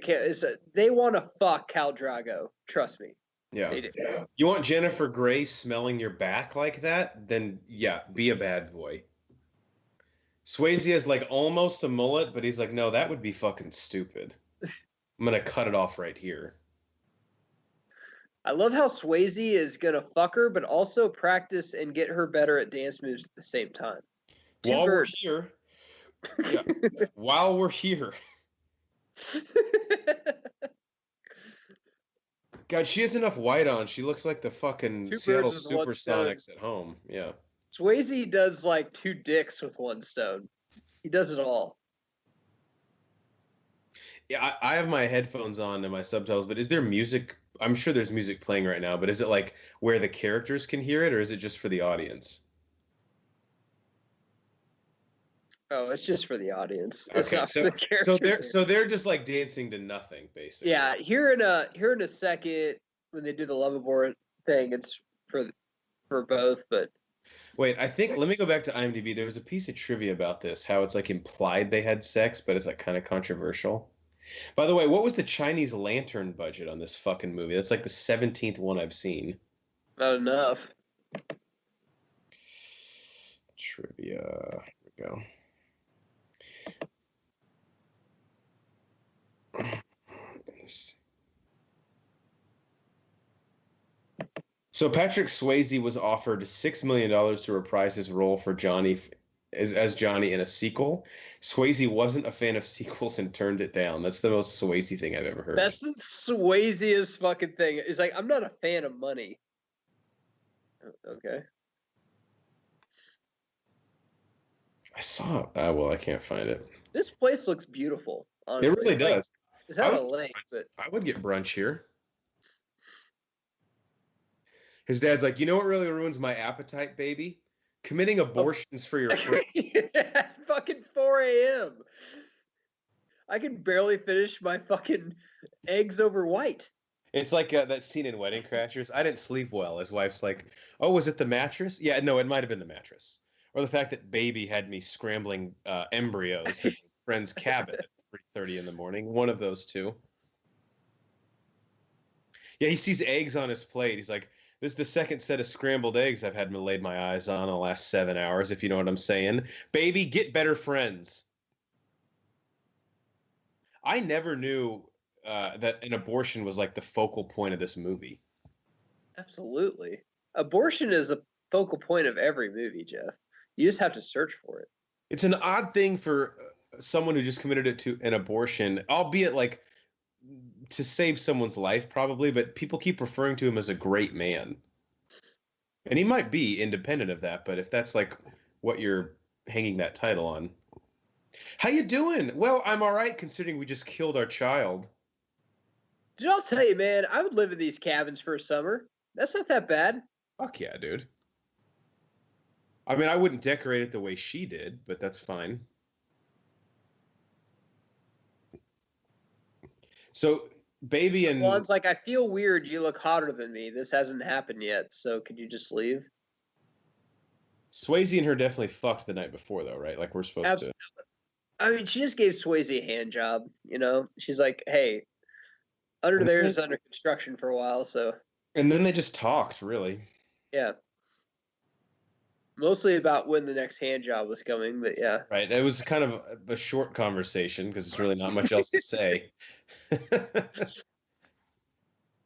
they want to fuck Khal Drago. Trust me. Yeah. They do. You want Jennifer Grey smelling your back like that? Then yeah, be a bad boy. Swayze has like almost a mullet, but he's like, no, that would be fucking stupid. I'm gonna cut it off right here. I love how Swayze is gonna fuck her, but also practice and get her better at dance moves at the same time. While we're here, yeah. While we're here. God, she has enough white on. She looks like the fucking Seattle Supersonics at home. Yeah. Swayze does like 2 dicks with 1 stone. He does it all. Yeah, I have my headphones on and my subtitles, but is there music? I'm sure there's music playing right now, but is it like where the characters can hear it, or is it just for the audience? Oh, it's just for the audience. Okay, it's not for the characters. So they're just like dancing to nothing, basically. Yeah, here in a second when they do the love abort thing, it's for both. But wait, I think let me go back to IMDb. There was a piece of trivia about this, how it's like implied they had sex, but it's like kind of controversial. By the way, what was the Chinese lantern budget on this fucking movie? That's like the 17th one I've seen. Not enough. Trivia. Here we go. So Patrick Swayze was offered $6 million to reprise his role for Johnny as Johnny in a sequel. Swayze wasn't a fan of sequels and turned it down. That's the most Swayze thing I've ever heard. That's the Swayziest fucking thing. It's like, I'm not a fan of money. Okay. I saw it. Well, I can't find it. This place looks beautiful. Honestly. It really does. Like, it's not a lake, but I would get brunch here. His dad's like, you know what really ruins my appetite, baby? Committing abortions for your friends. Yeah, fucking 4 a.m. I can barely finish my fucking eggs over white. It's like that scene in Wedding Crashers. I didn't sleep well. His wife's like, oh, was it the mattress? Yeah, no, it might have been the mattress. Or the fact that baby had me scrambling embryos in a friend's cabin at 3:30 in the morning. One of those two. Yeah, he sees eggs on his plate. He's like, this is the second set of scrambled eggs I've had laid my eyes on in the last 7 hours, if you know what I'm saying. Baby, get better friends. I never knew that an abortion was like the focal point of this movie. Absolutely. Abortion is the focal point of every movie, Jeff. You just have to search for it. It's an odd thing for someone who just committed it to an abortion, albeit like to save someone's life probably, but people keep referring to him as a great man. And he might be independent of that, but if that's like what you're hanging that title on. How you doing? Well, I'm all right considering we just killed our child. Dude, I'll tell you, man, I would live in these cabins for a summer. That's not that bad. Fuck yeah, dude. I mean, I wouldn't decorate it the way she did, but that's fine. So, baby and Juan's like, I feel weird. You look hotter than me. This hasn't happened yet. So could you just leave? Swayze and her definitely fucked the night before, though, right? Like we're supposed to. Absolutely. I mean, she just gave Swayze a hand job. You know, she's like, hey, under And there then, is under construction for a while. So and then they just talked, really. yeah, mostly about when the next hand job was coming. But yeah, Right. It was kind of a short conversation because there's really not much else to say.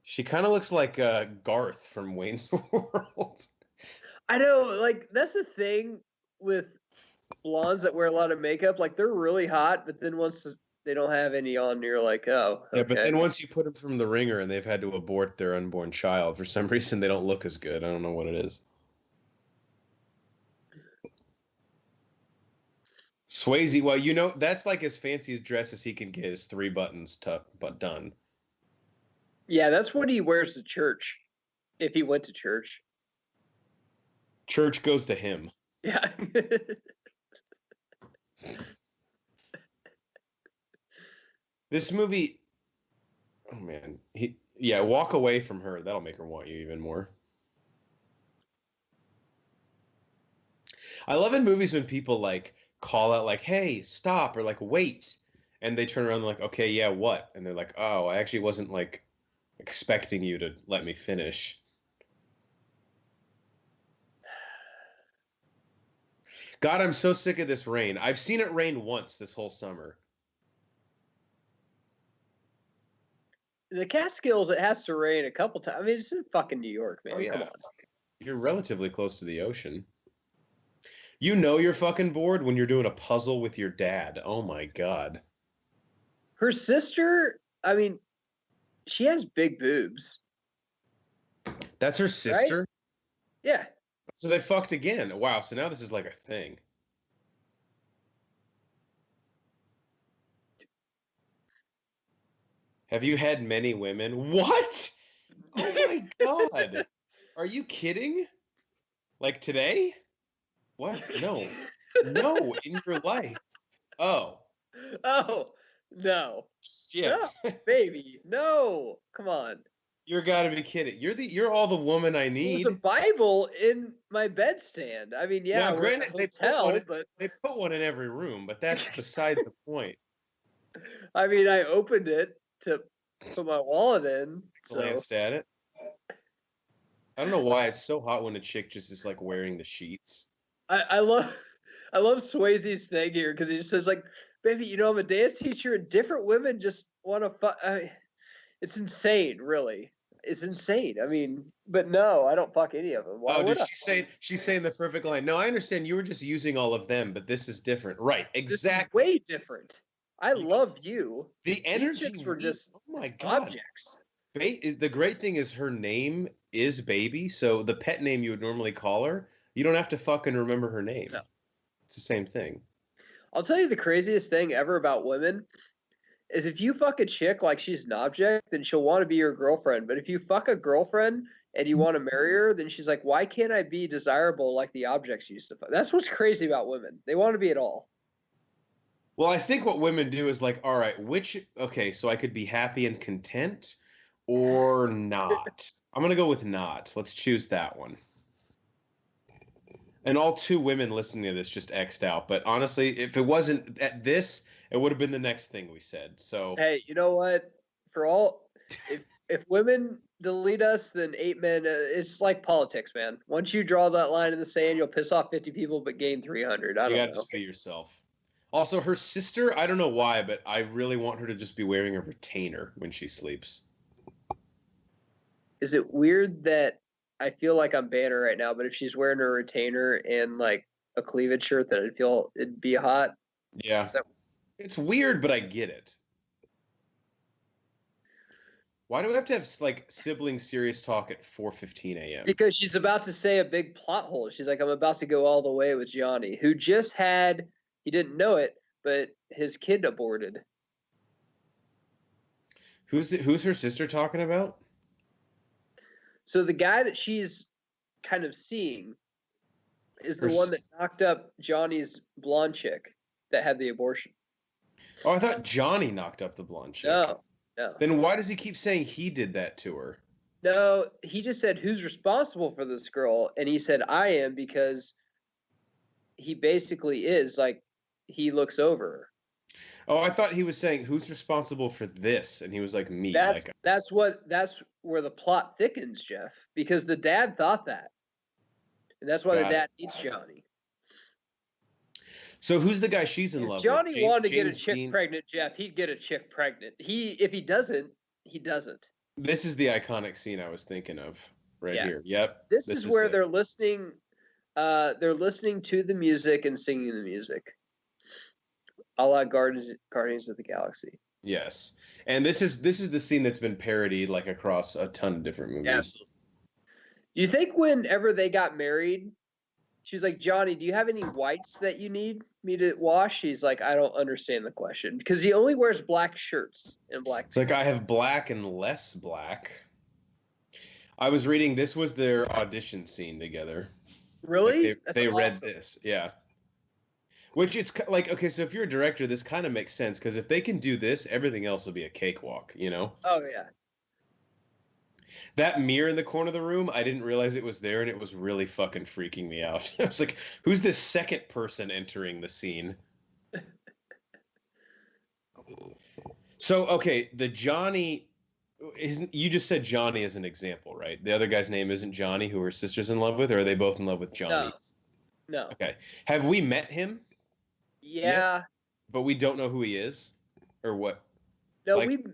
She kind of looks like Garth from Wayne's World. I know. Like that's the thing with blondes that wear a lot of makeup. Like they're really hot, but then once they don't have any on, you're like, oh, Yeah, but okay. then once you put them from the ringer and they've had to abort their unborn child, for some reason they don't look as good. I don't know what it is. Swayze, well, you know, that's like as fancy a dress as he can get is 3 buttons tucked but done. Yeah, that's what he wears to church. If he went to church. Church goes to him. Yeah. This movie, oh man, yeah, walk away from her. That'll make her want you even more. I love in movies when people like call out like, "Hey, stop," or like, "Wait," and they turn around and like, "Okay, yeah, what?" And they're like, "Oh, I actually wasn't like expecting you to let me finish." God, I'm so sick of this rain. I've seen it rain once this whole summer. The Catskills, it has to rain a couple times. I mean, it's in fucking New York, man. Oh Come yeah, on. you're relatively close to the ocean. You know you're fucking bored when you're doing a puzzle with your dad. Oh my God. Her sister, I mean, she has big boobs, That's her right? sister? Yeah. So they fucked again. Wow, so now this is like a thing. Have you had many women? What? Oh my God. Are you kidding? Like today? What? No. No, in your life. Oh, Oh, no. No, shit. baby. No. Come on. You're gotta be kidding. You're all the woman I There's a need. Bible in my bedstand. I mean, yeah, Now, we're in a granted, hotel, but they put one in every room, but that's beside the point. I mean, I opened it to put my wallet in. So Glanced at it. I don't know why it's so hot when a chick just is like wearing the sheets. I love I love Swayze's thing here because he just says like, "Baby, you know I'm a dance teacher, and different women just want to fuck." It's insane, really. It's insane. I mean, but no, I don't fuck any of them. Why Oh, would did I? she say she's saying the perfect line? No, I understand you were just using all of them, but this is different. Right, This is exactly. way different. I You, love you. the These energy chicks were we just oh my God. objects. The great thing is her name is Baby, so the pet name you would normally call her, you don't have to fucking remember her name. No. It's the same thing. I'll tell you the craziest thing ever about women is if you fuck a chick like she's an object, then she'll want to be your girlfriend. But if you fuck a girlfriend and you want to marry her, then she's like, why can't I be desirable like the objects you used to fuck? That's what's crazy about women. They want to be it all. Well, I think what women do is like, all right, okay, so I could be happy and content or not. I'm gonna go with not. Let's choose that one. And all 2 women listening to this just X'd out. But honestly, if it wasn't at this, it would have been the next thing we said. So Hey, you know what? For all, if women delete us, then 8 men. It's like politics, man. Once you draw that line in the sand, you'll piss off 50 people, but gain 300. I you don't got to know. just be yourself. Also, her sister, I don't know why, but I really want her to just be wearing a retainer when she sleeps. Is it weird that I feel like I'm banner right now, but if she's wearing a retainer and like a cleavage shirt, that I'd feel it'd be hot. Yeah. Is that It's weird, but I get it. Why do we have to have like sibling serious talk at 4:15 a.m.? Because she's about to say a big plot hole. She's like, I'm about to go all the way with Johnny, who just had, he didn't know it, but his kid aborted. Who's her sister talking about? So the guy that she's kind of seeing is the Her one that knocked up Johnny's blonde chick that had the abortion. Oh, I thought Johnny knocked up the blonde chick. No. Then why does he keep saying he did that to her? No, he just said, who's responsible for this girl? And he said, I am, because he basically is like, he looks over her. Oh, I thought he was saying who's responsible for this, and he was like me. That's where the plot thickens, Jeff, because the dad thought that, and that's why the dad hates Johnny. So who's the guy she's in love with? Johnny wanted to get a chick pregnant, Jeff. He'd get a chick pregnant. If he doesn't, he doesn't. This is the iconic scene I was thinking of right here. Yep. This is where they're listening. They're listening to the music and singing the music, a la Guardians of the Galaxy. Yes, and this is the scene that's been parodied like across a ton of different movies. Yes. Do you think whenever they got married, she's like, Johnny, do you have any whites that you need me to wash? He's like, I don't understand the question, because he only wears black shirts and black. It's like, I have black and less black. I was reading, this was their audition scene together. Really? Like they read this, yeah. Which it's like, okay, so if you're a director, this kind of makes sense, because if they can do this, everything else will be a cakewalk, you know? Oh, yeah. That mirror in the corner of the room, I didn't realize it was there, and it was really fucking freaking me out. I was like, who's this second person entering the scene? So, okay, the Johnny... You just said Johnny as an example, right? The other guy's name isn't Johnny, who her sister's in love with, or are they both in love with Johnny? No. Okay. Have we met him? Yeah. Yet? But we don't know who he is? Or what? No, like,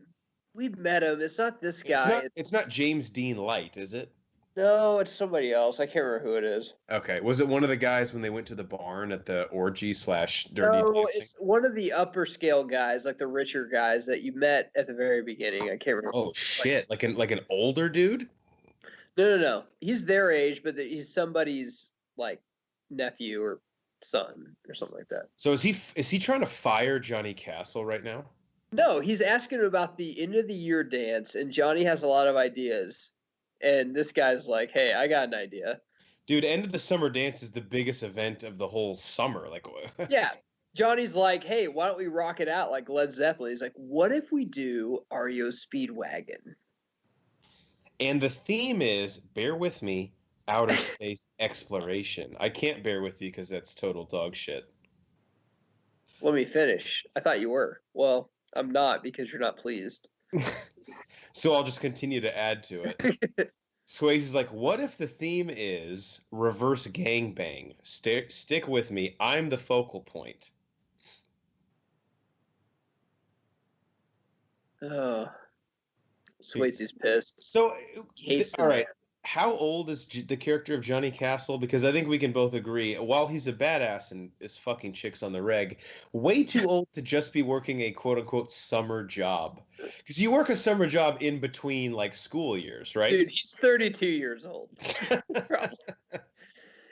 we've met him. It's not this guy. It's not James Dean Light, is it? No, it's somebody else. I can't remember who it is. Okay. Was it one of the guys when they went to the barn at the orgy / dirty dancing? No, it's one of the upper scale guys, like the richer guys that you met at the very beginning. I can't remember. Oh, shit. Like an older dude? No. He's their age, but he's somebody's, like, nephew or son or something like that. So is he trying to fire Johnny Castle right now? No, he's asking about the end of the year dance, and Johnny has a lot of ideas. And this guy's like, hey, I got an idea. Dude, end of the summer dance is the biggest event of the whole summer. Like, yeah. Johnny's like, hey, why don't we rock it out like Led Zeppelin? He's like, what if we do REO Speedwagon? And the theme is, bear with me, outer space exploration. I can't bear with you because that's total dog shit. Let me finish. I thought you were. Well, I'm not, because you're not pleased. So I'll just continue to add to it. Swayze's like, what if the theme is reverse gangbang? Stick with me. I'm the focal point. Oh, Swayze's pissed. So, all right. How old is the character of Johnny Castle? Because I think we can both agree, while he's a badass and is fucking chicks on the reg, way too old to just be working a quote-unquote summer job. Because you work a summer job in between, like, school years, right? Dude, he's 32 years old.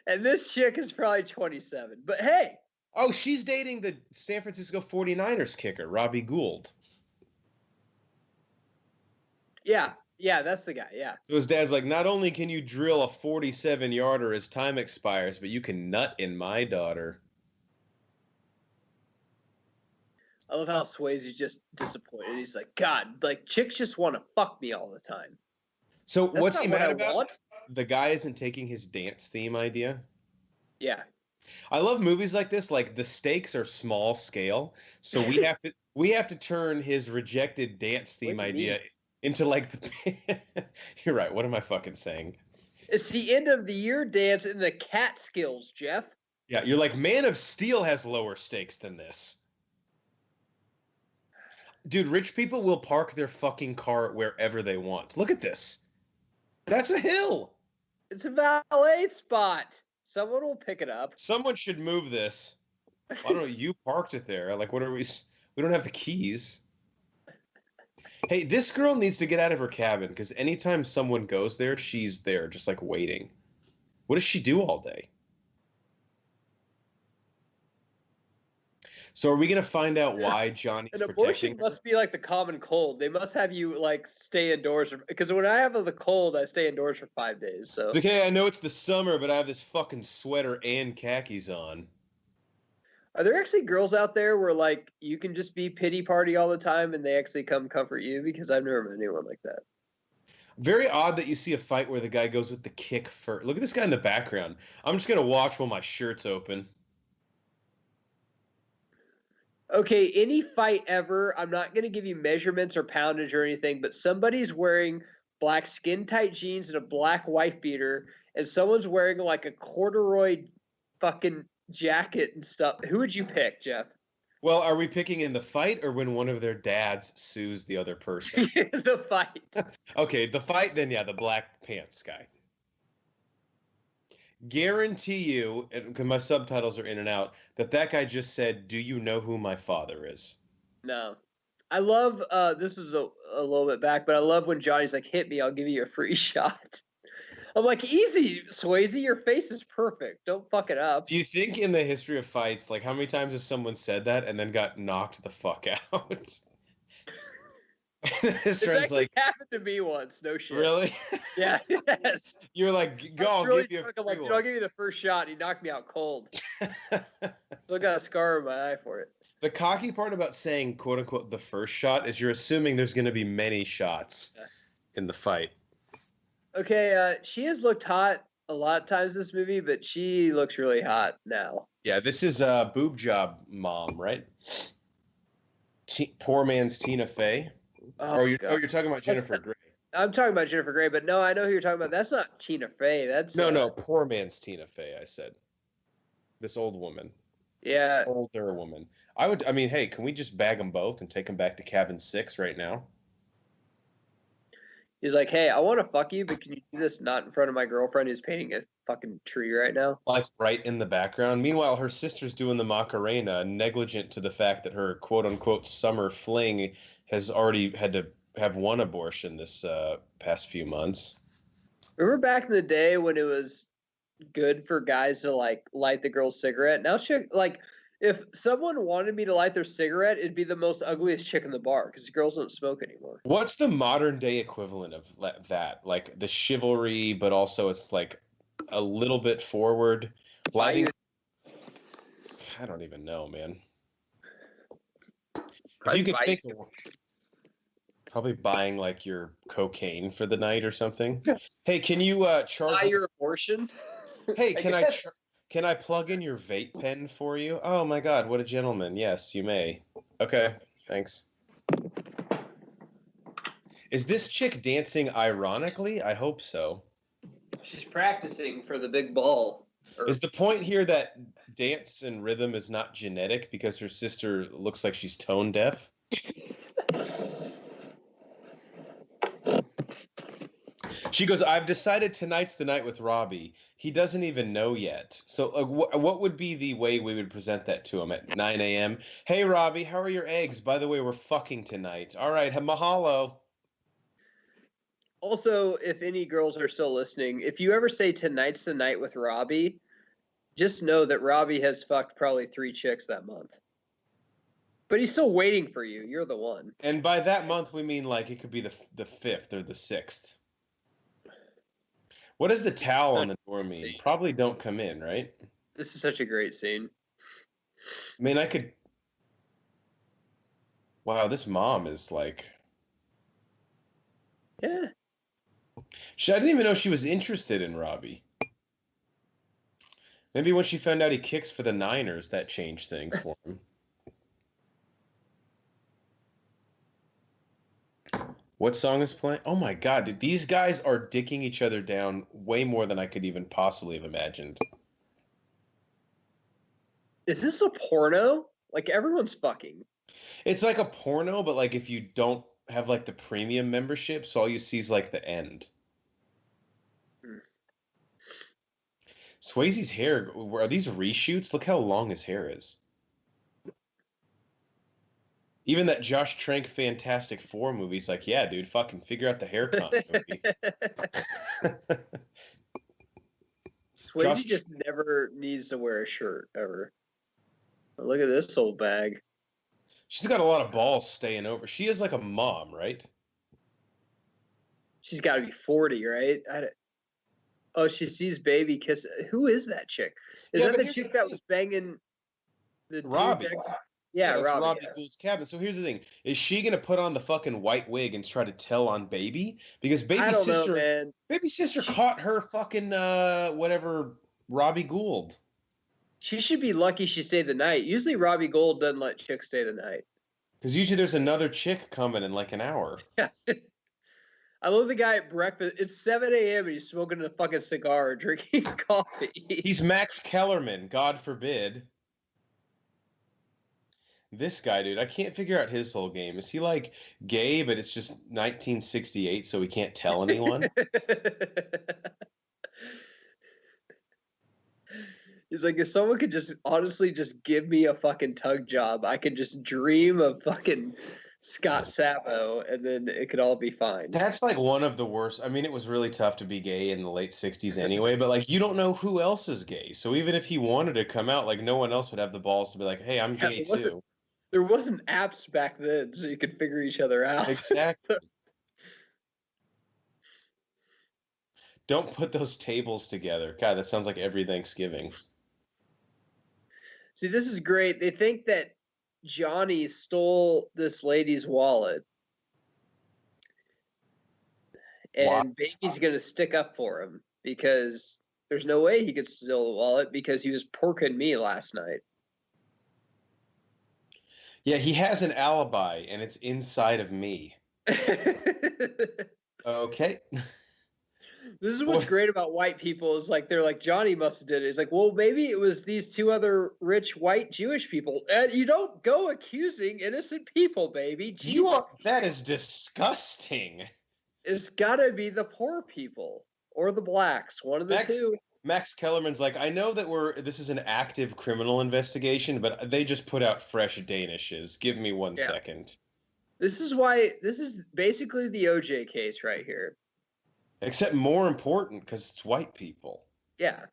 And this chick is probably 27. But hey! Oh, she's dating the San Francisco 49ers kicker, Robbie Gould. Yeah, that's the guy, yeah. So his dad's like, not only can you drill a 47-yarder as time expires, but you can nut in my daughter. I love how Swayze's just disappointed. He's like, God, like, chicks just want to fuck me all the time. So what's he mad about? The guy isn't taking his dance theme idea? Yeah. I love movies like this. Like, the stakes are small scale, so we have to turn his rejected dance theme idea into, like, the... You're right. What am I fucking saying? It's the end of the year dance in the Catskills, Jeff. Yeah, you're like, Man of Steel has lower stakes than this. Dude, rich people will park their fucking car wherever they want. Look at this. That's a hill. It's a valet spot. Someone will pick it up. Someone should move this. I don't know. You parked it there. Like, what are we? We don't have the keys. Hey, this girl needs to get out of her cabin because anytime someone goes there, she's there, just like waiting. What does she do all day? So are we gonna find out why Johnny's An protecting abortion her? must be like the common cold. They must have you like stay indoors because when I have the cold, I stay indoors for 5 days. So It's okay, I know it's the summer, but I have this fucking sweater and khakis on. are there actually girls out there where like you can just be pity party all the time and they actually come comfort you? Because I've never met anyone like that. Very odd that you see a fight where the guy goes with the kick first. Look at this guy in the background. I'm just gonna watch while my shirt's open. Okay, any fight ever, I'm not going to give you measurements or poundage or anything, but somebody's wearing black skin tight jeans and a black wife beater, and someone's wearing like a corduroy fucking jacket and stuff. Who would you pick, Jeff? Well, are we picking in the fight or when one of their dads sues the other person? The fight. Okay, the fight, then yeah, the black pants guy. Guarantee you, because my subtitles are in and out, that guy just said, "Do you know who my father is?" No. I love this is a little bit back, but I love when Johnny's like, hit me, I'll give you a free shot. I'm like, easy, Swayze, your face is perfect. Don't fuck it up. Do you think in the history of fights, like how many times has someone said that and then got knocked the fuck out? This This friend's actually like, happened to me once. No shit. really? Yeah, yes. You're like, go, I was I'll really give you a drunk. I'm free like, dude, I'll give you the first shot. He knocked me out cold. Still got a scar on my eye for it. The cocky part about saying "quote unquote" the first shot is you're assuming there's going to be many shots in the fight. Okay, she has looked hot a lot of times this movie, but she looks really hot now. Yeah, this is Boob Job Mom, right? Poor man's Tina Fey. Oh, You're God. talking about Jennifer Grey. I'm talking about Jennifer Grey, but no, I know who you're talking about. That's not Tina Fey. That's No, poor man's Tina Fey. I said this old woman, yeah. older woman. I mean, hey, can we just bag them both and take them back to cabin 6 right now? He's like, hey, I want to fuck you, but can you do this not in front of my girlfriend who's painting a fucking tree right now? Like right in the background. Meanwhile, her sister's doing the Macarena, negligent to the fact that her quote unquote summer fling has already had to have one abortion this past few months. Remember back in the day when it was good for guys to like light the girl's cigarette? Now, chick, like, if someone wanted me to light their cigarette, it'd be the most ugliest chick in the bar because girls don't smoke anymore. What's the modern day equivalent of that? Like the chivalry, but also it's like a little bit forward. Lighting. I don't even know, man. If you could think of probably buying like your cocaine for the night or something. Hey, can you charge your abortion? Hey, can I plug in your vape pen for you? Oh my God, what a gentleman. Yes, you may. Okay, thanks. Is this chick dancing ironically? I hope so. She's practicing for the big ball. Is the point here that dance and rhythm is not genetic because her sister looks like she's tone deaf? She goes, I've decided tonight's the night with Robbie. He doesn't even know yet. So what would be the way we would present that to him at 9 a.m.? Hey, Robbie, how are your eggs? By the way, we're fucking tonight. All right, mahalo. Also, if any girls are still listening, if you ever say tonight's the night with Robbie, just know that Robbie has fucked probably 3 chicks that month. But he's still waiting for you. You're the one. And by that month, we mean like it could be the 5th or the 6th. What does the towel on the door mean? Probably don't come in, right? This is such a great scene. I mean, I could... Wow, this mom is like... Yeah. I didn't even know she was interested in Robbie. Maybe when she found out he kicks for the Niners, that changed things for him. What song is playing? Oh my God, dude, these guys are dicking each other down way more than I could even possibly have imagined. Is this a porno? Like everyone's fucking. It's like a porno, but like if you don't have like the premium membership, so all you see is like the end. Swayze's hair, are these reshoots? Look how long his hair is. Even that Josh Trank Fantastic Four movie's like, yeah, dude, fucking figure out the hair continuity. Swayze just never needs to wear a shirt ever. But look at this old bag. She's got a lot of balls staying over. She is like a mom, right? She's got to be 40, right? Oh, she sees baby kiss. Who is that chick? Is that the chick that was banging the Robbie? dude? Yeah, that's Robbie. Robbie Gould's cabin. So here's the thing: is she gonna put on the fucking white wig and try to tell on Baby? Because I don't know, man. Baby's sister caught her fucking whatever Robbie Gould. She should be lucky she stayed the night. Usually Robbie Gould doesn't let chicks stay the night. Because usually there's another chick coming in like an hour. I love the guy at breakfast. It's 7 a.m. and he's smoking a fucking cigar, drinking coffee. He's Max Kellerman, God forbid. This guy, dude, I can't figure out his whole game. Is he like gay, but it's just 1968, so he can't tell anyone? He's like, if someone could just honestly just give me a fucking tug job, I could just dream of fucking Scott Savo, and then it could all be fine. That's like one of the worst. I mean, it was really tough to be gay in the late 60s anyway, but like you don't know who else is gay. So even if he wanted to come out, like no one else would have the balls to be like, hey, I'm gay too. There wasn't apps back then, so you could figure each other out. Exactly. Don't put those tables together. God, that sounds like every Thanksgiving. See, this is great. They think that Johnny stole this lady's wallet. And Baby's going to stick up for him because there's no way he could steal the wallet because he was porking me last night. Yeah, he has an alibi, and it's inside of me. Okay. This is what's great about white people is like they're like Johnny must have did it. He's like, well, maybe it was these two other rich white Jewish people. You don't go accusing innocent people, baby. That is disgusting. It's gotta be the poor people or the blacks, one of the two. Max Kellerman's like, I know that this is an active criminal investigation, but they just put out fresh Danishes. Give me one second. This is basically the OJ case right here. Except more important because it's white people. Yeah.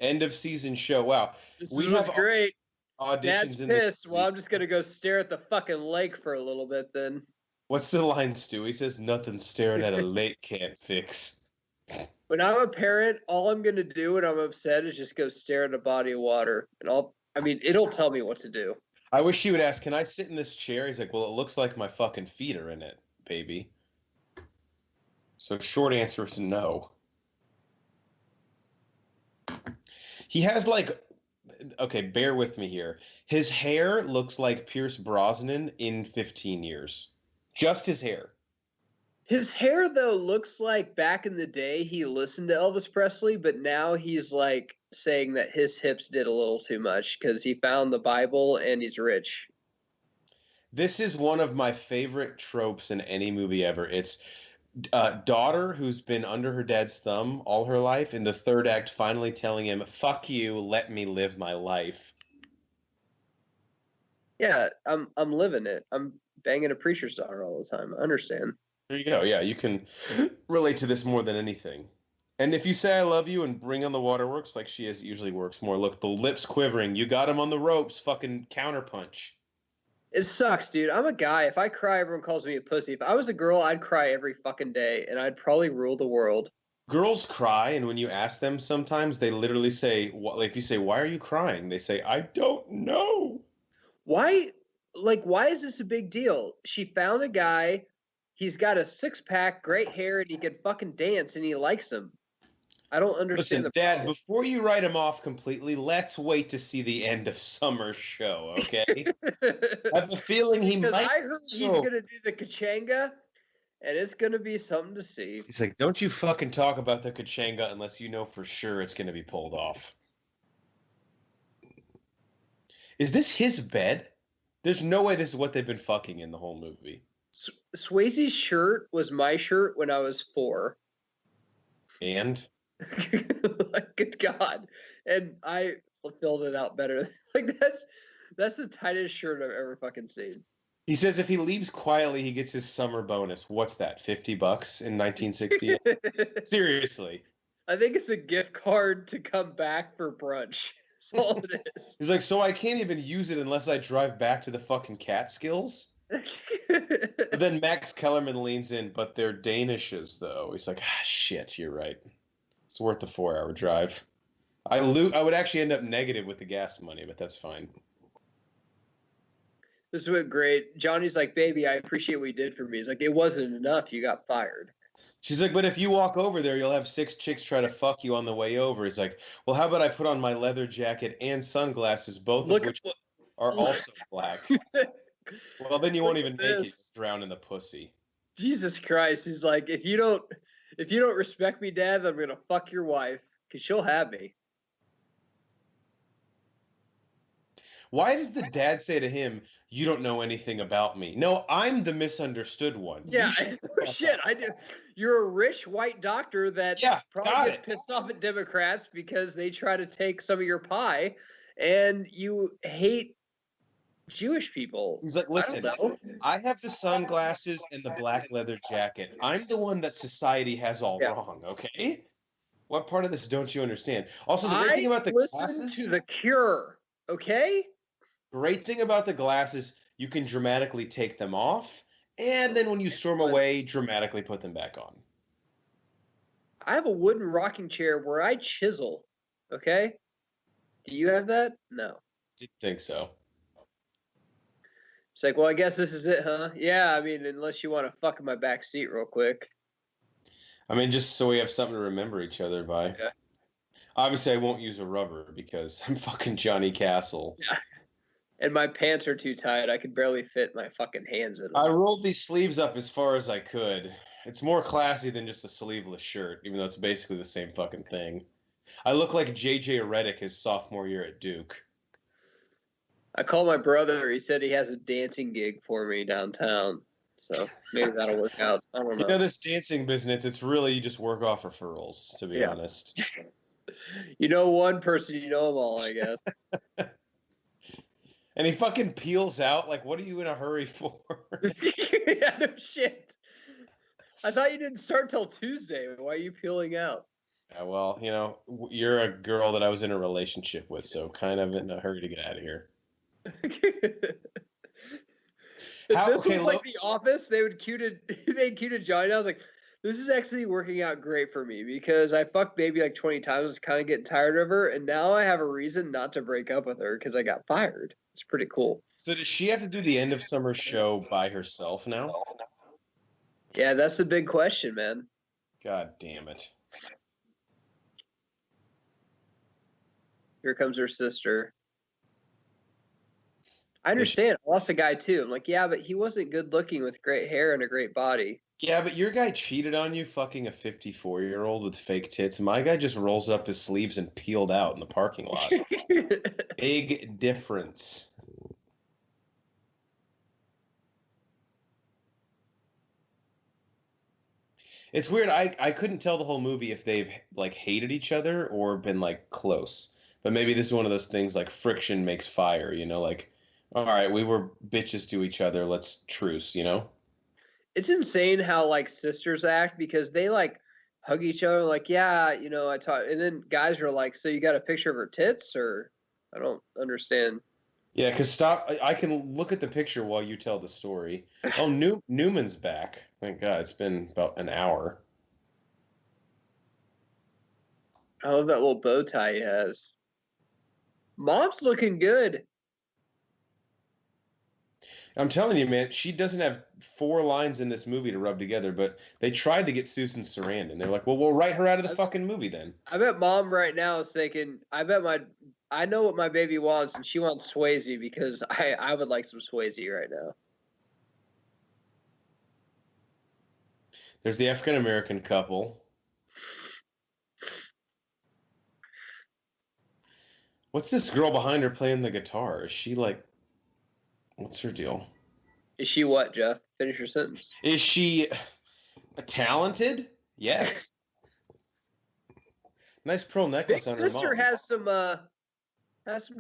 End of season show. Wow. This was great. Auditions Dad's pissed. Well, I'm just gonna go stare at the fucking lake for a little bit then. What's the line, Stu? He says, nothing staring at a lake can't fix. When I'm a parent, all I'm gonna do when I'm upset is just go stare at a body of water, and it'll tell me what to do. I wish she would ask, "Can I sit in this chair?" He's like, "Well, it looks like my fucking feet are in it, baby." So short answer is no. He has okay, bear with me here. His hair looks like Pierce Brosnan in 15 years. Just his hair. His hair, though, looks like back in the day he listened to Elvis Presley, but now he's like saying that his hips did a little too much because he found the Bible and he's rich. This is one of my favorite tropes in any movie ever. It's daughter who's been under her dad's thumb all her life, in the third act finally telling him, fuck you, let me live my life. Yeah, I'm living it. I'm banging a preacher's daughter all the time. I understand. There you go. Yeah, you can relate to this more than anything. And if you say I love you and bring on the waterworks like she is, it usually works more. Look, the lips quivering. You got him on the ropes. Fucking counterpunch. It sucks, dude. I'm a guy. If I cry, everyone calls me a pussy. If I was a girl, I'd cry every fucking day, and I'd probably rule the world. Girls cry, and when you ask them sometimes, they literally say, if you say, why are you crying? They say, I don't know. Why is this a big deal? She found a guy. He's got a six-pack, great hair, and he can fucking dance, and he likes him. I don't understand. Listen, Dad, before you write him off completely, let's wait to see the end of summer show, okay? I have a feeling I heard he's going to do the Kachanga, and it's going to be something to see. He's like, don't you fucking talk about the Kachanga unless you know for sure it's going to be pulled off. Is this his bed? There's no way this is what they've been fucking in the whole movie. Swayze's shirt was my shirt when I was 4. And? Like, good God. And I filled it out better. That's the tightest shirt I've ever fucking seen. He says if he leaves quietly, he gets his summer bonus. What's that? $50 in 1968? Seriously. I think it's a gift card to come back for brunch. That's all it is. He's like, so I can't even use it unless I drive back to the fucking Catskills? But then Max Kellerman leans in, but they're Danishes, though. He's like, shit, you're right. It's worth the 4-hour drive. I would actually end up negative with the gas money, but that's fine. This went great. Johnny's like, baby, I appreciate what you did for me. He's like, it wasn't enough. You got fired. She's like, but if you walk over there, you'll have 6 chicks try to fuck you on the way over. He's like, well, how about I put on my leather jacket and sunglasses, both of which are also black. Well, then you won't even make it. Drown in the pussy. Jesus Christ. He's like, if you don't respect me, Dad, then I'm going to fuck your wife because she'll have me. Why does the dad say to him, you don't know anything about me? No, I'm the misunderstood one. Yeah, shit, I do. You're a rich white doctor that probably gets pissed off at Democrats because they try to take some of your pie, and you hate Jewish people. He's like, listen, I have the sunglasses and the black leather jacket. I'm the one that society has all wrong, okay? What part of this don't you understand? Also, the great thing about the glasses... Listen to The Cure, okay? Great thing about the glasses, you can dramatically take them off, and then when you storm away, dramatically put them back on. I have a wooden rocking chair where I chisel, okay? Do you have that? No. Didn't think so. It's like, well, I guess this is it, huh? Yeah, I mean, unless you want to fuck in my back seat real quick. I mean, just so we have something to remember each other by. Yeah. Obviously, I won't use a rubber because I'm fucking Johnny Castle. Yeah. And my pants are too tight. I could barely fit my fucking hands in them. I rolled these sleeves up as far as I could. It's more classy than just a sleeveless shirt, even though it's basically the same fucking thing. I look like J.J. Redick his sophomore year at Duke. I called my brother. He said he has a dancing gig for me downtown. So maybe that'll work out. I don't know. You know, this dancing business, it's really you just work off referrals, to be honest. You know one person, you know them all, I guess. And he fucking peels out. Like, what are you in a hurry for? Yeah, no shit. I thought you didn't start till Tuesday. Why are you peeling out? Yeah, well, you know, you're a girl that I was in a relationship with, so kind of in a hurry to get out of here. If this was like The Office, they'd cue Johnny. I was like, this is actually working out great for me because I fucked baby like 20 times, was kind of getting tired of her, and now I have a reason not to break up with her because I got fired. It's pretty cool. So does she have to do the end of summer show by herself now? Yeah, that's the big question, man. God damn it. Here comes her sister. I understand. I lost a guy too. I'm like, yeah, but he wasn't good looking with great hair and a great body. Yeah, but your guy cheated on you fucking a 54-year-old with fake tits. My guy just rolls up his sleeves and peeled out in the parking lot. Big difference. It's weird. I couldn't tell the whole movie if they've like hated each other or been like close. But maybe this is one of those things like friction makes fire, you know, like, all right, we were bitches to each other. Let's truce, you know? It's insane how like sisters act because they like hug each other like, yeah, you know, I taught, and then guys are like, so you got a picture of her tits, or I don't understand. Yeah, because I can look at the picture while you tell the story. Oh, Newman's back. Thank God, it's been about an hour. I love that little bow tie he has. Mom's looking good. I'm telling you, man, she doesn't have 4 lines in this movie to rub together, but they tried to get Susan Sarandon. They're like, well, we'll write her out of the fucking movie then. I bet Mom right now is thinking, I know what my baby wants, and she wants Swayze because I would like some Swayze right now. There's the African-American couple. What's this girl behind her playing the guitar? Is she like... What's her deal? Is she what, Jeff? Finish your sentence. Is she talented? Yes. Nice pearl necklace Big on her mom. sister has some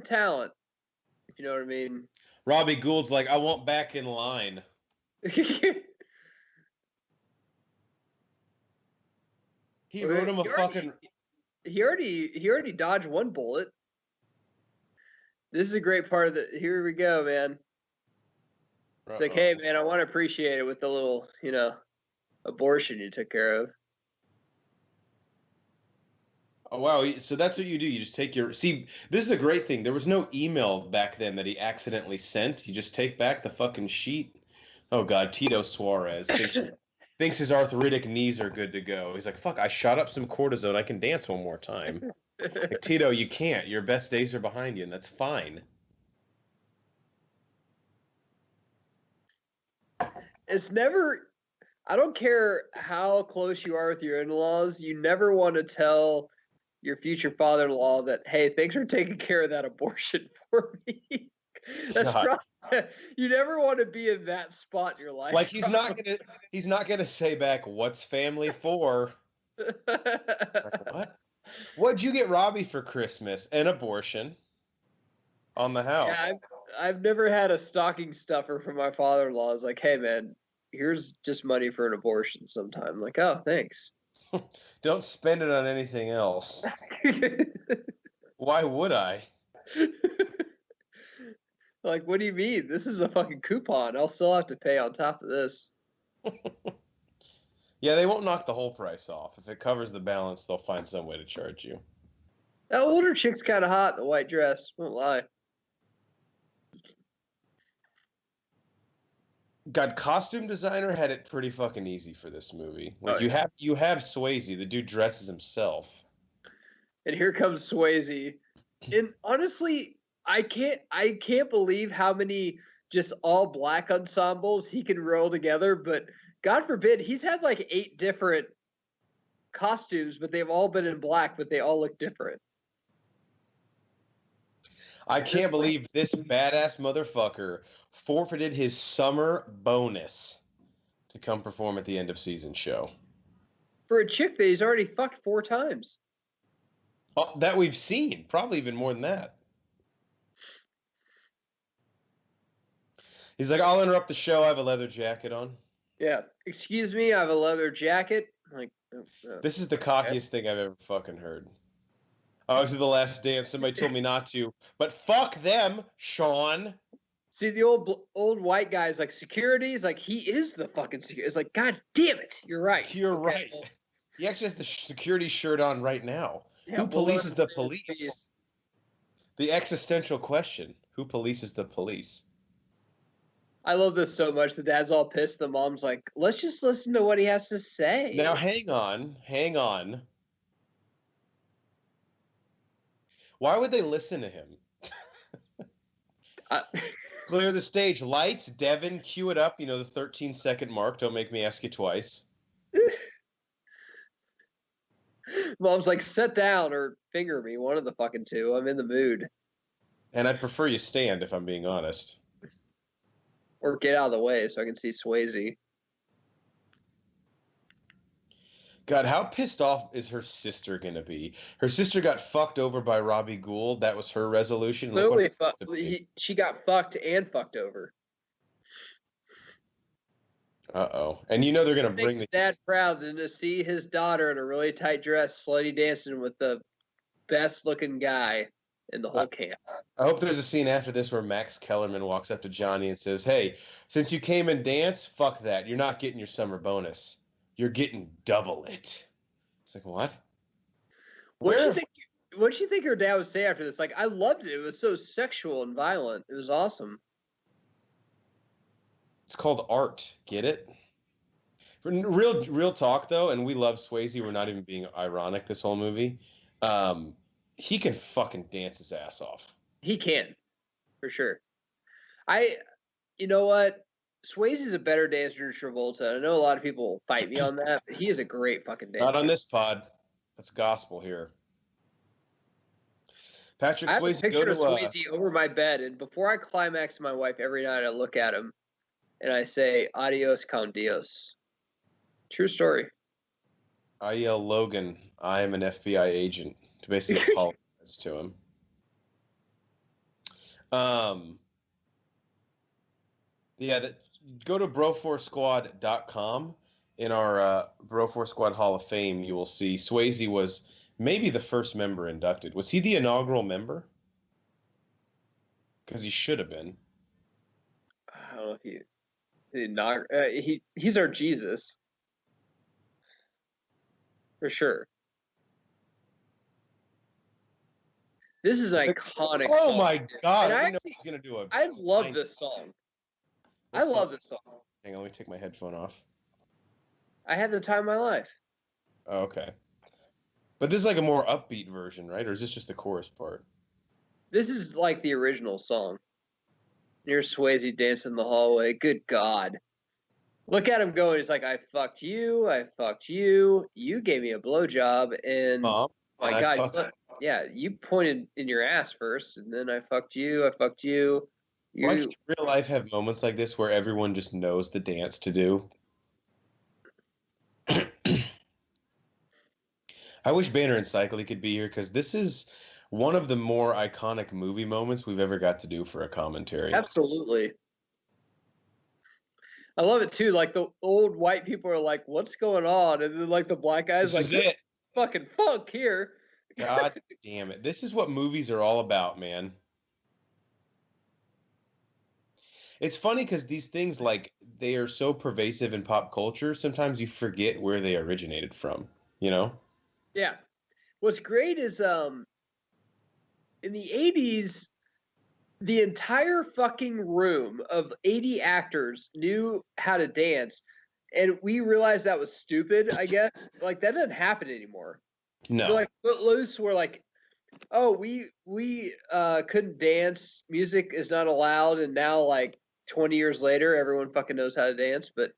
talent. You know what I mean? Robbie Gould's like, I want back in line. He wrote him a fucking... He already dodged one bullet. This is a great part of the... Here we go, man. It's like, hey, man, I want to appreciate it with the little, abortion you took care of. Oh, wow. So that's what you do. You just take your... See, this is a great thing. There was no email back then that he accidentally sent. You just take back the fucking sheet. Oh, God. Tito Suarez thinks his arthritic knees are good to go. He's like, fuck, I shot up some cortisone. I can dance one more time. Like, Tito, you can't. Your best days are behind you, and that's fine. It's never... I don't care how close you are with your in-laws. You never want to tell your future father-in-law that, hey, thanks for taking care of that abortion for me. That's probably, you never want to be in that spot in your life. Like he's not gonna say back, what's family for? Like, what? What'd you get Robbie for Christmas? An abortion on the house. Yeah, I've never had a stocking stuffer from my father-in-law. It's like, hey man, here's just money for an abortion sometime. I'm like, oh, thanks. Don't spend it on anything else. Why would I? Like, what do you mean? This is a fucking coupon. I'll still have to pay on top of this. Yeah, they won't knock the whole price off. If it covers the balance, they'll find some way to charge you. That older chick's kind of hot in the white dress. Won't lie. God, costume designer had it pretty fucking easy for this movie. Like you have Swayze, the dude dresses himself. And here comes Swayze. And honestly, I can't believe how many just all black ensembles he can roll together, but God forbid, he's had like 8 different costumes, but they've all been in black, but they all look different. I can't believe this badass motherfucker forfeited his summer bonus to come perform at the end of season show. For a chick that he's already fucked 4 times. Oh, that we've seen. Probably even more than that. He's like, I'll interrupt the show. I have a leather jacket on. Yeah. Excuse me, I have a leather jacket. Like, this is the cockiest thing I've ever fucking heard. I was at The Last Dance. Somebody told me not to, but fuck them, Sean. See, the old white guy's like, security? He's like, he is the fucking security. It's like, God damn it. You're right. You're right. He actually has the security shirt on right now. Yeah, who polices the police? The existential question. Who polices the police? I love this so much. The dad's all pissed. The mom's like, let's just listen to what he has to say. Now, hang on. Why would they listen to him? Clear the stage. Lights, Devin, cue it up. You know, the 13-second mark. Don't make me ask you twice. Mom's like, sit down or finger me. One of the fucking two. I'm in the mood. And I'd prefer you stand, if I'm being honest. Or get out of the way so I can see Swayze. God, how pissed off is her sister going to be? Her sister got fucked over by Robbie Gould. That was her resolution. Literally, she got fucked and fucked over. Uh-oh. And you know they're going to bring the dad proud to see his daughter in a really tight dress slutty dancing with the best-looking guy in the whole camp. I hope there's a scene after this where Max Kellerman walks up to Johnny and says, hey, since you came and danced, fuck that. You're not getting your summer bonus. You're getting double it. It's like, what? What did you think her dad would say after this? Like, I loved it. It was so sexual and violent. It was awesome. It's called art. Get it? Real talk, though, and we love Swayze. We're not even being ironic this whole movie. He can fucking dance his ass off. He can, for sure. You know what? Swayze is a better dancer than Travolta. I know a lot of people will fight me on that, but he is a great fucking dancer. Not on this pod. That's gospel here. Patrick Swayze, I have a picture of Swayze over my bed, and before I climax my wife every night, I look at him, and I say, adios con Dios. True story. I yell, Logan, I am an FBI agent, to basically apologize to him. Um, yeah, go to bro4squad.com. In our Bro4 Squad Hall of Fame, you will see Swayze was maybe the first member inducted. Was he the inaugural member? Because he should have been. I don't know if he's our Jesus for sure. This is an iconic Oh song. my God! And I didn't know he was gonna do a. I love this song. I love this song. Hang on, let me take my headphone off. I had the time of my life. Oh, okay. But this is like a more upbeat version, right? Or is this just the chorus part? This is like the original song. Here's Swayze dancing in the hallway. Good God. Look at him going. He's like, I fucked you. I fucked you. You gave me a blowjob. And my God. Yeah, you pointed in your ass first. And then I fucked you. I fucked you. Why can't real life have moments like this where everyone just knows the dance to do? I wish Banner and Cycly could be here because this is one of the more iconic movie moments we've ever got to do for a commentary. Absolutely. I love it too. Like the old white people are like, "What's going on?" And then like the black guys this like, is it. Fucking funk here. God damn it! This is what movies are all about, man. It's funny because these things, like, they are so pervasive in pop culture. Sometimes you forget where they originated from. You know? Yeah. What's great is in the 80s, the entire fucking room of 80 actors knew how to dance, and we realized that was stupid, I guess. Like that doesn't happen anymore. No. Like Footloose were like, oh, we couldn't dance, music is not allowed, and now like 20 years later everyone fucking knows how to dance. But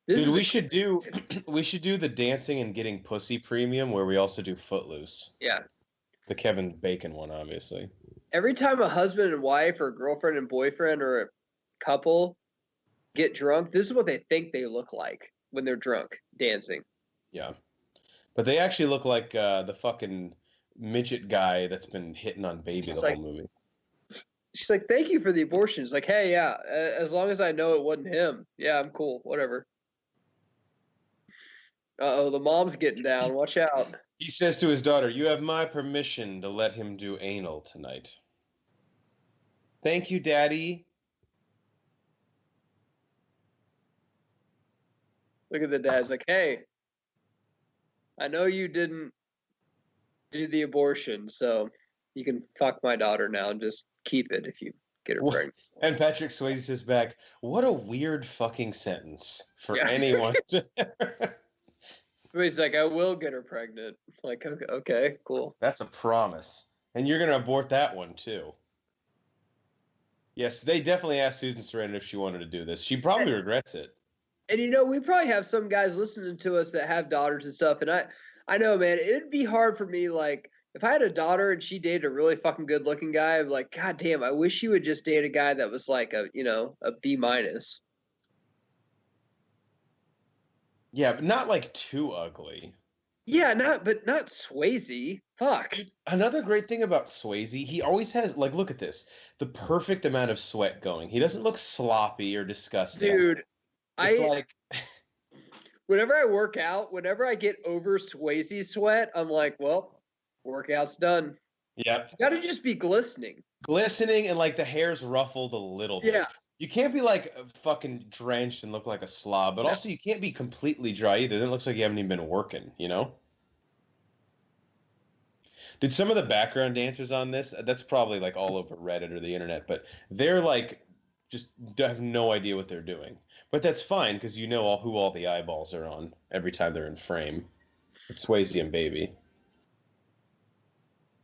dude, we should do the dancing and getting pussy premium where we also do Footloose. Yeah. The Kevin Bacon one, obviously. Every time a husband and wife or girlfriend and boyfriend or a couple get drunk, this is what they think they look like when they're drunk dancing. Yeah. But they actually look like the fucking midget guy that's been hitting on Baby the whole movie. She's like, thank you for the abortion. It's like, hey, yeah, as long as I know it wasn't him. Yeah, I'm cool. Whatever. Uh-oh, the mom's getting down. Watch out. He says to his daughter, you have my permission to let him do anal tonight. Thank you, Daddy. Look at the dad's like, hey, I know you didn't do the abortion, so you can fuck my daughter now and just keep it if you get her pregnant. And Patrick Swayze says back, what a weird fucking sentence for anyone to... He's like, I will get her pregnant. Like, okay, cool. That's a promise. And you're going to abort that one, too. Yes, they definitely asked Susan Sarandon if she wanted to do this. She probably regrets it. And, you know, we probably have some guys listening to us that have daughters and stuff. And I know, man, it'd be hard for me, like, if I had a daughter and she dated a really fucking good-looking guy, I'm like, God damn, I wish she would just date a guy that was like a B-. Yeah, but not like too ugly. Yeah, not Swayze. Fuck. Another great thing about Swayze, he always has, like, look at this, the perfect amount of sweat going. He doesn't look sloppy or disgusting. Dude, whenever I work out, whenever I get over Swayze sweat, I'm like, well, workout's done. Yeah. You gotta just be glistening. Glistening and like the hair's ruffled a little bit. Yeah. You can't be like fucking drenched and look like a slob, but also you can't be completely dry either. Then it looks like you haven't even been working, you know? Dude, some of the background dancers on this, that's probably like all over Reddit or the internet, but they're like just have no idea what they're doing. But that's fine because you know who all the eyeballs are on every time they're in frame. It's Swayze and Baby.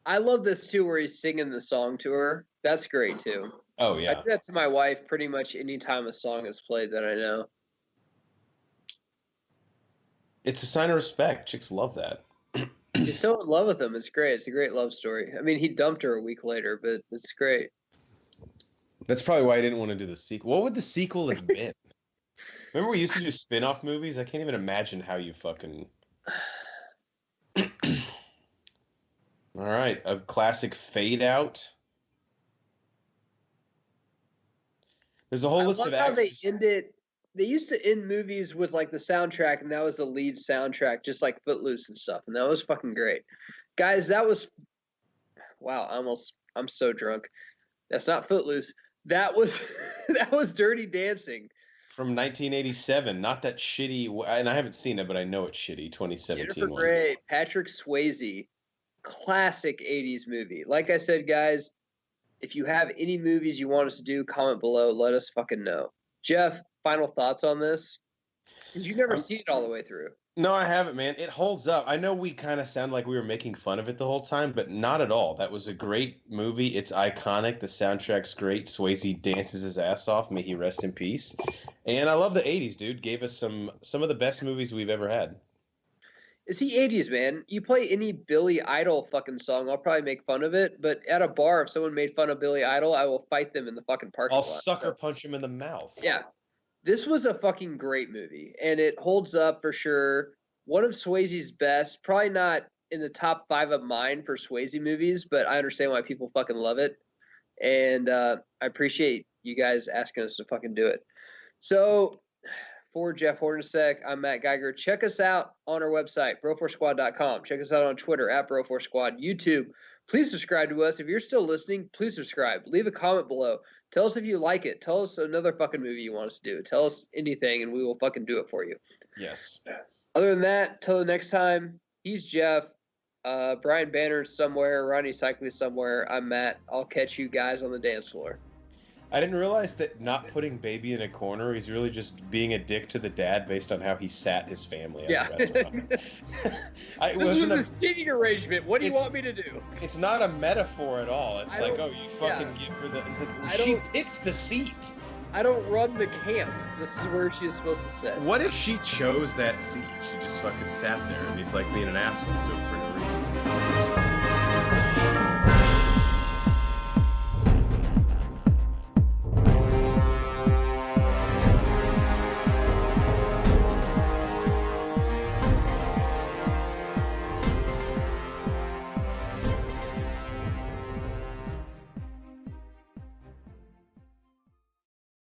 I love this too, where he's singing the song to her. That's great too. Oh yeah, I do that to my wife pretty much any time a song is played that I know. It's a sign of respect. Chicks love that. She's so in love with him. It's great. It's a great love story. I mean, he dumped her a week later, but it's great. That's probably why I didn't want to do the sequel. What would the sequel have been? Remember we used to do spin-off movies? I can't even imagine how you fucking... All right, a classic Fade Out. There's a whole I list love of how they actors. ended. They used to end movies with like the soundtrack, and that was the lead soundtrack, just like Footloose and stuff, and that was fucking great. Guys, that was wow. I'm so drunk. That's not Footloose. That was that was Dirty Dancing. From 1987, not that shitty, and I haven't seen it, but I know it's shitty. Jennifer 2017 one. Grey, Patrick Swayze, classic 80s movie. Like I said, guys, if you have any movies you want us to do, comment below. Let us fucking know. Jeff, final thoughts on this? Because you've never seen it all the way through. No, I haven't, man. It holds up. I know we kind of sound like we were making fun of it the whole time, but not at all. That was a great movie. It's iconic. The soundtrack's great. Swayze dances his ass off. May he rest in peace. And I love the 80s, dude. Gave us some of the best movies we've ever had. Is he 80s, man? You play any Billy Idol fucking song, I'll probably make fun of it. But at a bar, if someone made fun of Billy Idol, I will fight them in the fucking parking I'll lot. sucker punch him in the mouth. Yeah. This was a fucking great movie, and it holds up for sure. One of Swayze's best, probably not in the top 5 of mine for Swayze movies, but I understand why people fucking love it. And I appreciate you guys asking us to fucking do it. So for Jeff Hornacek, I'm Matt Geiger. Check us out on our website, bro4squad.com. Check us out on Twitter at bro4squad. YouTube, please subscribe to us. If you're still listening, please subscribe. Leave a comment below. Tell us if you like it. Tell us another fucking movie you want us to do. Tell us anything, and we will fucking do it for you. Yes. Other than that, till the next time, he's Jeff. Brian Banner's somewhere. Ronnie Cycley's somewhere. I'm Matt. I'll catch you guys on the dance floor. I didn't realize that not putting baby in a corner, he's really just being a dick to the dad based on how he sat his family at the restaurant. This is a seating arrangement. What do you want me to do? It's not a metaphor at all. It's like, oh, you fucking give her the... It's like, she picked the seat. I don't run the camp. This is where she was supposed to sit. What if she chose that seat? She just fucking sat there and he's like being an asshole to him for no reason.